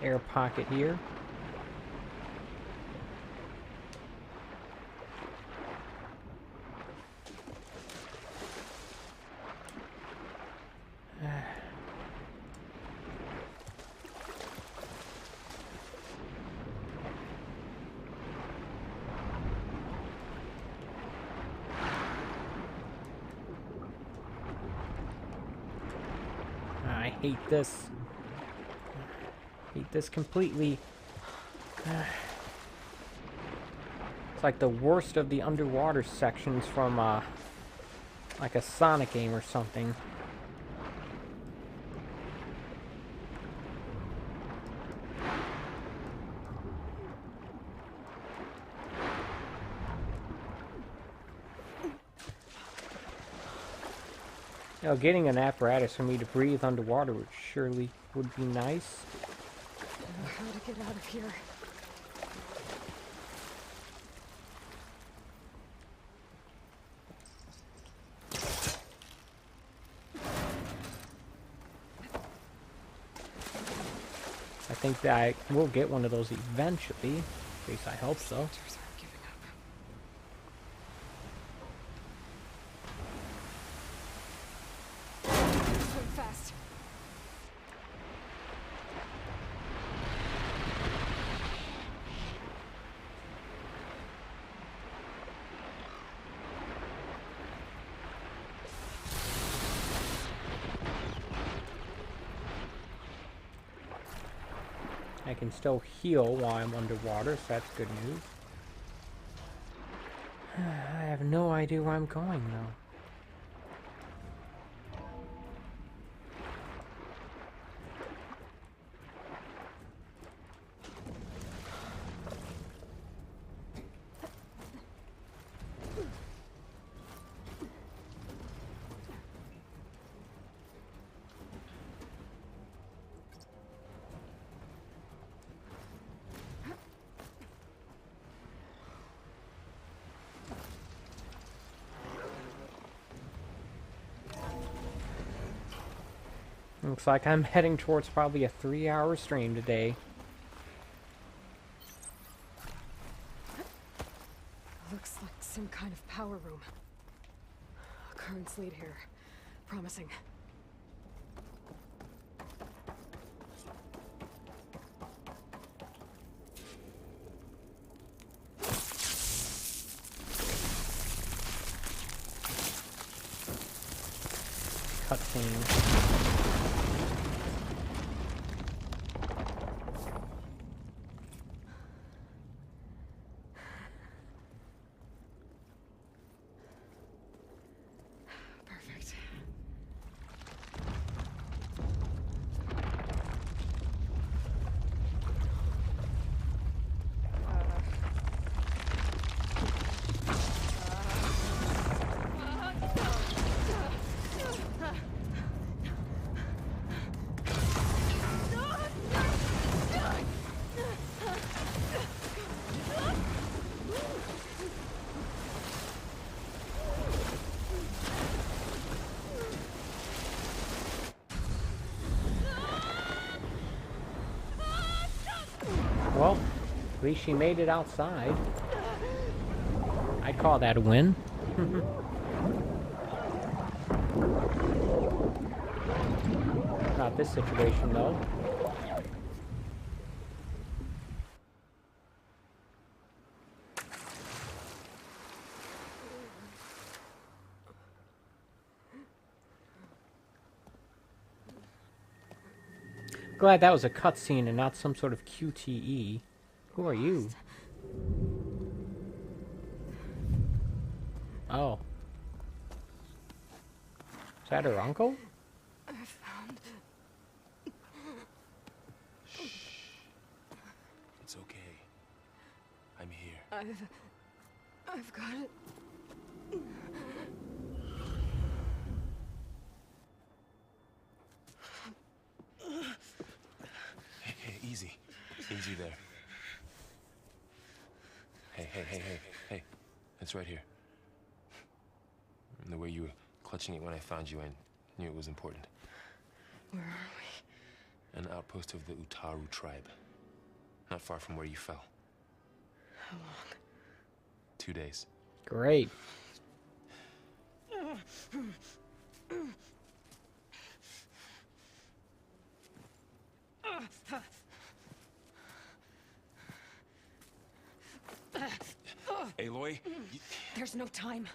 Air pocket here. I hate this. Hate this completely. It's like the worst of the underwater sections from like a Sonic game or something. You know, getting an apparatus for me to breathe underwater would surely be nice. I don't know how to get out of here. I think that I will get one of those eventually. At least I hope so. Fast. I can still heal while I'm underwater, so that's good news. I have no idea where I'm going, though. Looks like I'm heading towards probably a 3-hour stream today. Looks like some kind of power room. Currents lead here. Promising. Cutscene. Perfect. Well, at least she made it outside. I'd call that a win. Not this situation, though. Glad that was a cutscene and not some sort of QTE. Who are you? Oh. Is that her uncle? I found... It's okay. I'm here. I've got it. Hey, easy. Easy there. Hey. It's right here. And the way you were clutching it when I found you, I knew it was important. Where are we? An outpost of the Utaru tribe. Not far from where you fell. How long? 2 days. Great. Aloy? There's no time.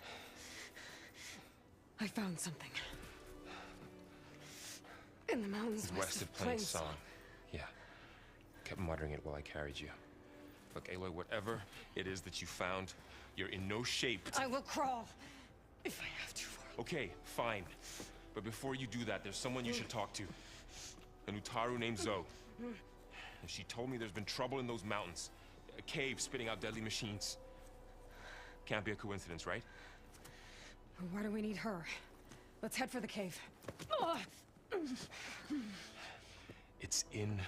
I found something. In the mountains West of Plains Song. Yeah. Kept muttering it while I carried you. Look, Aloy, whatever it is that you found, you're in no shape to... I will crawl. If I have to. Okay, fine. But before you do that, there's someone you should talk to. An Utaru named Zoe. And she told me there's been trouble in those mountains. A cave spitting out deadly machines. Can't be a coincidence, right? Why do we need her? Let's head for the cave. It's in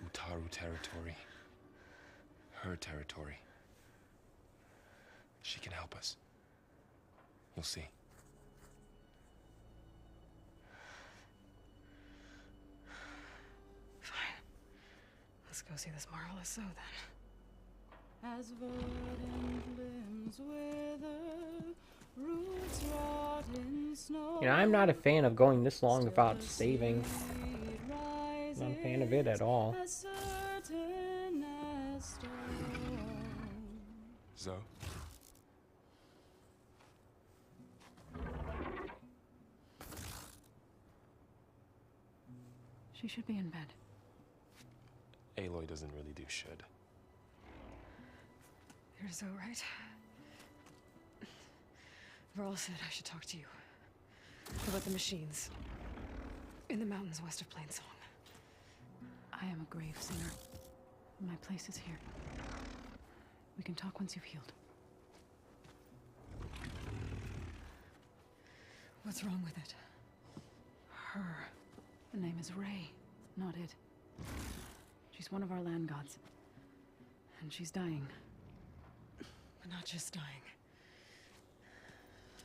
Utaru territory. Her territory. She can help us. You'll see. Fine. Let's go see this marvelous Zoe then. As verdant limbs wither, roots rot in snow. You know, I'm not a fan of going this long without saving. I'm not a fan of it at all. Zoe? She should be in bed. Aloy doesn't really do should. You're Zoe, right? Varl said I should talk to you. About the machines. In the mountains west of Plainsong. I am a grave singer. My place is here. We can talk once you've healed. What's wrong with it? Her. The name is Ray, not it. She's one of our land gods. And she's dying. But not just dying.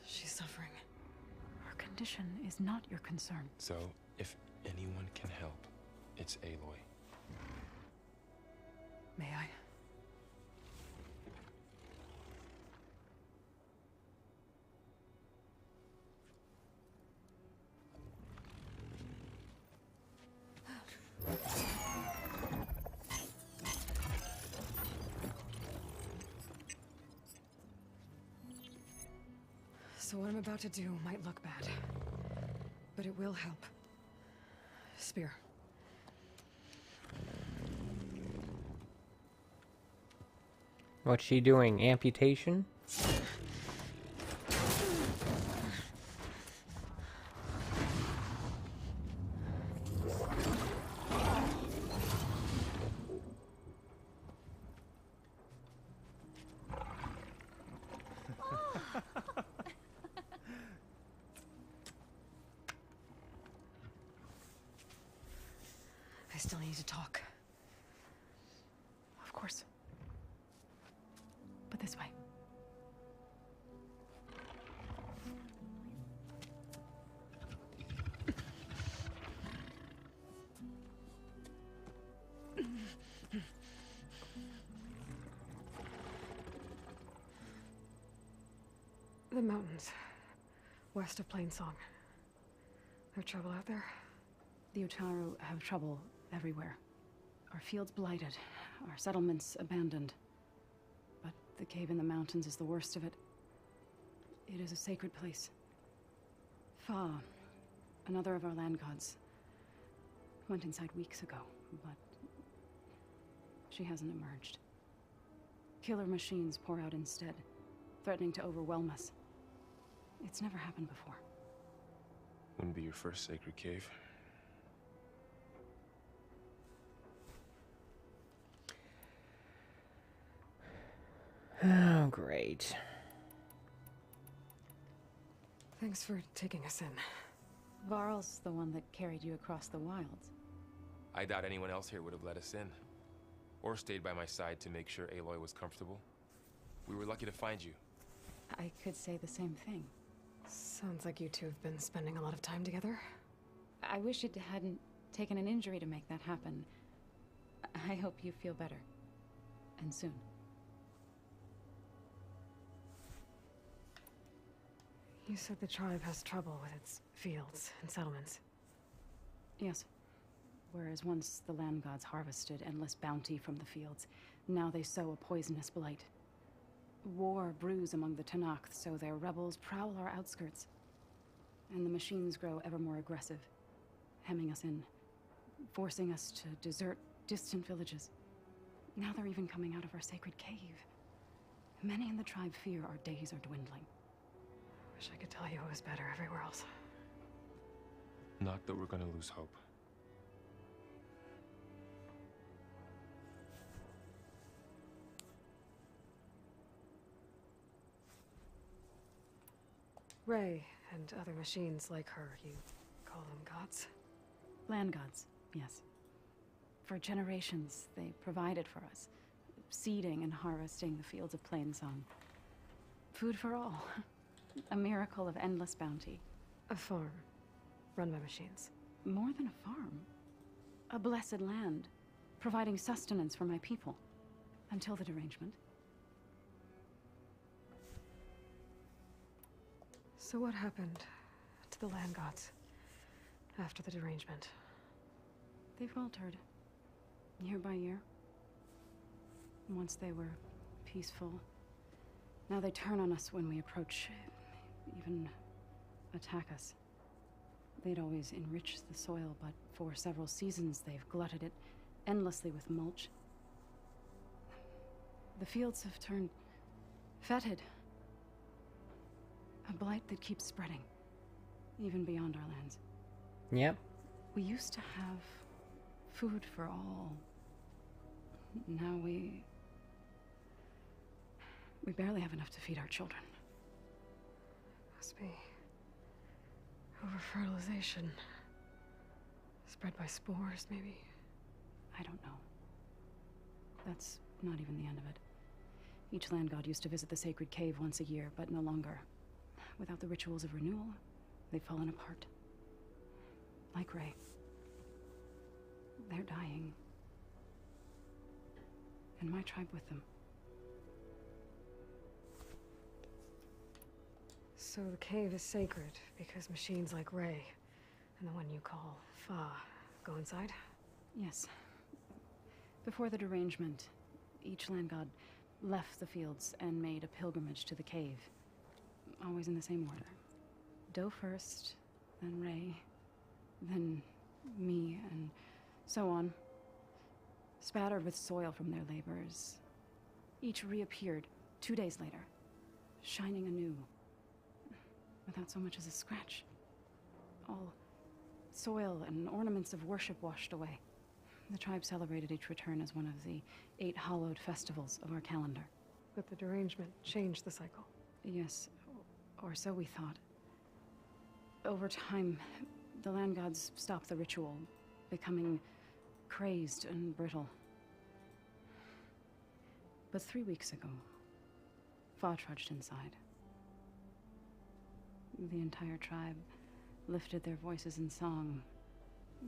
She's suffering. Her condition is not your concern. So, if anyone can help, it's Aloy. May I? So what I'm about to do might look bad, but it will help. Spear. What's she doing? Amputation? I still need to talk. Of course. But this way. The mountains. West of Plainsong. No trouble out there? The Utaru have trouble everywhere. Our fields blighted, our settlements abandoned. But the cave in the mountains is the worst of it. It is a sacred place. Fa, another of our land gods. went inside weeks ago, but she hasn't emerged. Killer machines pour out instead, threatening to overwhelm us. It's never happened before. Wouldn't be your first sacred cave. Oh, great. Thanks for taking us in. Varl's the one that carried you across the wilds. I doubt anyone else here would have let us in. Or stayed by my side to make sure Aloy was comfortable. We were lucky to find you. I could say the same thing. Sounds like you two have been spending a lot of time together. I wish it hadn't taken an injury to make that happen. I hope you feel better. And soon. You said the tribe has trouble with its fields and settlements. Yes. Whereas once the land gods harvested endless bounty from the fields, now they sow a poisonous blight. War brews among the Tanakh, so their rebels prowl our outskirts. And the machines grow ever more aggressive, hemming us in, forcing us to desert distant villages. Now they're even coming out of our sacred cave. Many in the tribe fear our days are dwindling. Wish I could tell you it was better everywhere else. Not that we're gonna lose hope. Ray and other machines like her, you call them gods? Land gods, yes. For generations, they provided for us, seeding and harvesting the fields of Plainsong. Food for all. A miracle of endless bounty. A farm, run by machines. More than a farm. A blessed land, providing sustenance for my people. Until the derangement. So what happened to the land gods after the derangement? They faltered, year by year. Once they were peaceful. Now they turn on us when we approach, even attack us. They'd always enriched the soil, but for several seasons they've glutted it endlessly with mulch. The fields have turned fetid. A blight that keeps spreading, even beyond our lands. Yep. We used to have food for all. Now we barely have enough to feed our children. Must be over-fertilization. Spread by spores, maybe? I don't know. That's not even the end of it. Each land god used to visit the sacred cave once a year, but no longer. Without the rituals of renewal, they've fallen apart. Like Ray. They're dying. And my tribe with them. So the cave is sacred because machines like Ray and the one you call Fa go inside? Yes. Before the derangement, each land god left the fields and made a pilgrimage to the cave. Always in the same order. Doe first, then Ray, then me, and so on. Spattered with soil from their labors. Each reappeared 2 days later, shining anew. Without so much as a scratch. All soil and ornaments of worship washed away. The tribe celebrated each return as one of the 8 hallowed festivals of our calendar. But the derangement changed the cycle. Yes, or so we thought. Over time, the land gods stopped the ritual, becoming crazed and brittle. But 3 weeks ago, Fa trudged inside. The entire tribe lifted their voices in song,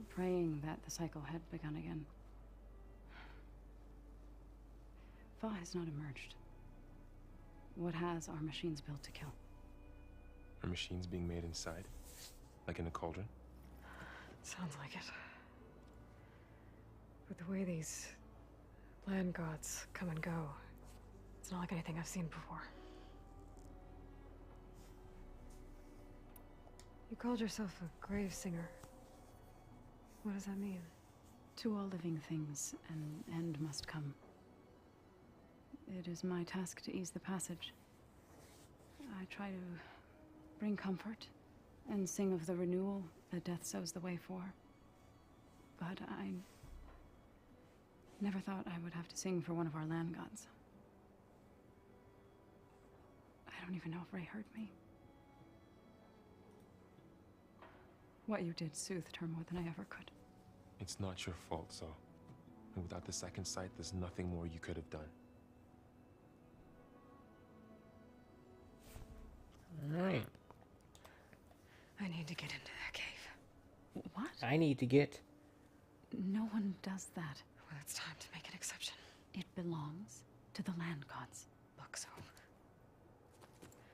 praying that the cycle had begun again. Fa has not emerged. What has are machines built to kill? Are machines being made inside? Like in a cauldron? Sounds like it. But the way these land gods come and go, it's not like anything I've seen before. You called yourself a grave singer. What does that mean? To all living things, an end must come. It is my task to ease the passage. I try to bring comfort and sing of the renewal that death sows the way for. But I never thought I would have to sing for one of our land gods. I don't even know if Ray heard me. What you did soothed her more than I ever could. It's not your fault, Zoe. And without the second sight, there's nothing more you could have done. Alright. I need to get into that cave. What? I need to get... No one does that. Well, it's time to make an exception. It belongs to the land gods. Look, so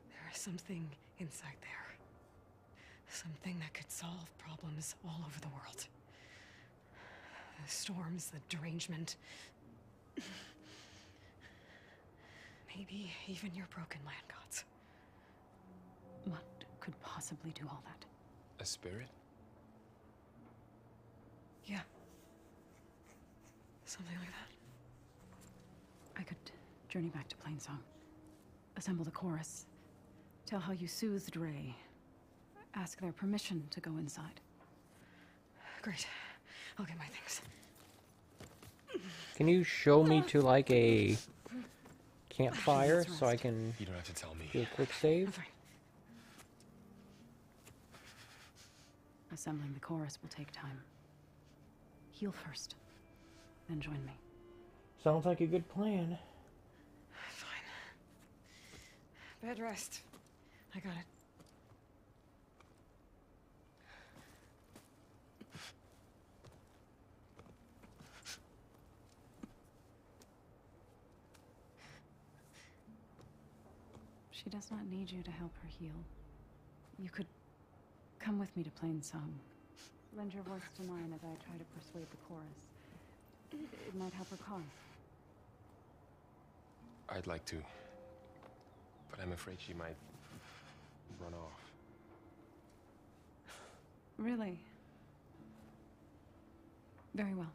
there is something inside there. Something that could solve problems all over the world. The storms, the derangement. Maybe even your broken land gods. What could possibly do all that? A spirit? Yeah. Something like that. I could journey back to Plainsong. Assemble the chorus. Tell how you soothed Ray. Ask their permission to go inside. Great. I'll get my things. Can you show me to, like, a campfire so I can... You don't have to tell me. Do a quick save? Assembling the chorus will take time. Heal first, then join me. Sounds like a good plan. Fine. Bed rest. I got it. She does not need you to help her heal. You could come with me to Plainsong. Lend your voice to mine as I try to persuade the chorus. It might help her cause. I'd like to. But I'm afraid she might run off. Really? Very well.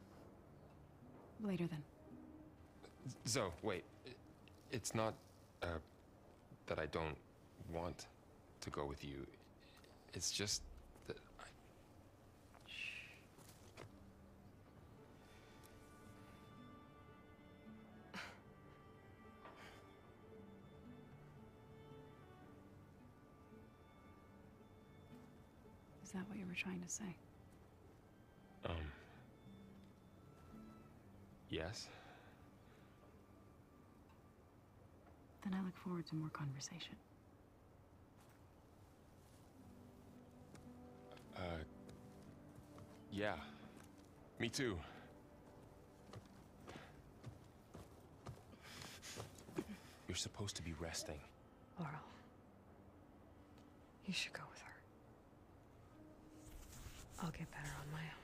Later then. Zoe, wait. It's not, that I don't want to go with you. It's just that I... Is that what you were trying to say? Yes? Then I look forward to more conversation. Yeah. Me too. You're supposed to be resting. Laurel, you should go with her. I'll get better on my own.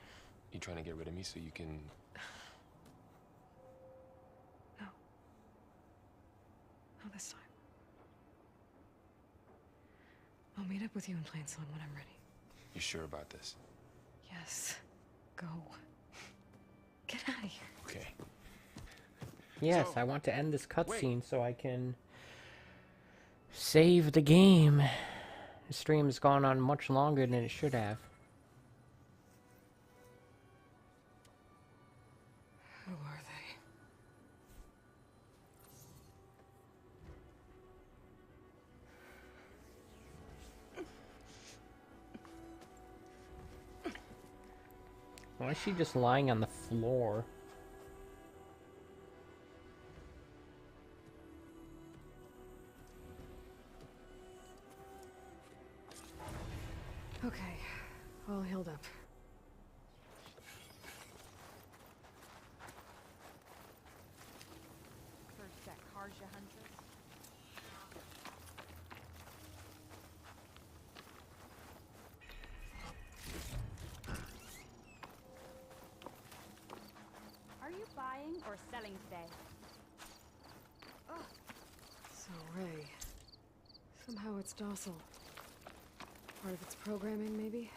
You trying to get rid of me so you can... No. Not this time. I'll meet up with you in Plainsong when I'm ready. You sure about this? Yes. Go. Get out of here. Okay. Yes, So, I want to end this cutscene so I can save the game. The stream has gone on much longer than it should have. Who are they? Why is she just lying on the floor? Okay, all healed up. First that Karja Huntress. Are you buying or selling today? So, Ray. Somehow it's docile. Part of its programming, maybe?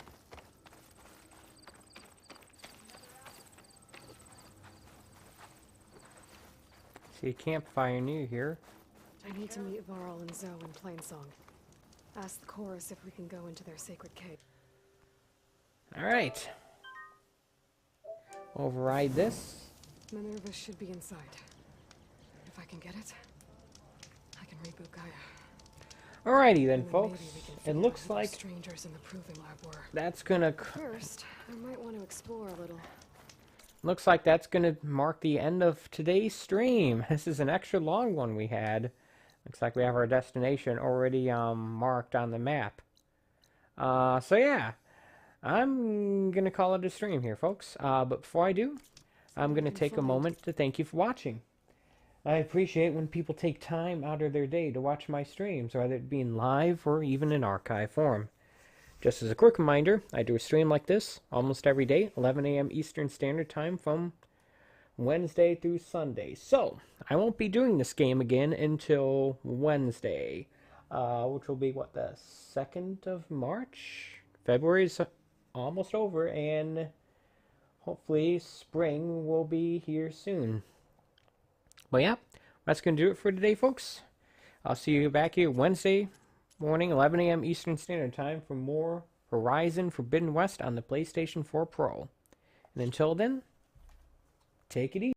See a campfire near here. I need to meet Varl and Zoe in Plainsong. Ask the chorus if we can go into their sacred cave. Alright. Override this. Minerva should be inside. If I can get it, I can reboot Gaia. Alrighty then, folks. It looks like strangers in the proving lab were. That's gonna. First, I might want to explore a little. Looks like that's gonna mark the end of today's stream. This is an extra long one we had. Looks like we have our destination already marked on the map. So yeah, I'm gonna call it a stream here, folks. But before I do, I'm gonna take a moment to thank you for watching. I appreciate when people take time out of their day to watch my streams, whether it be in live or even in archive form. Just as a quick reminder, I do a stream like this almost every day, 11 a.m. Eastern Standard Time from Wednesday through Sunday. So, I won't be doing this game again until Wednesday, which will be, what, the 2nd of March? February's almost over, and hopefully spring will be here soon. But yeah, that's going to do it for today, folks. I'll see you back here Wednesday morning, 11 a.m. Eastern Standard Time for more Horizon Forbidden West on the PlayStation 4 Pro. And until then, take it easy.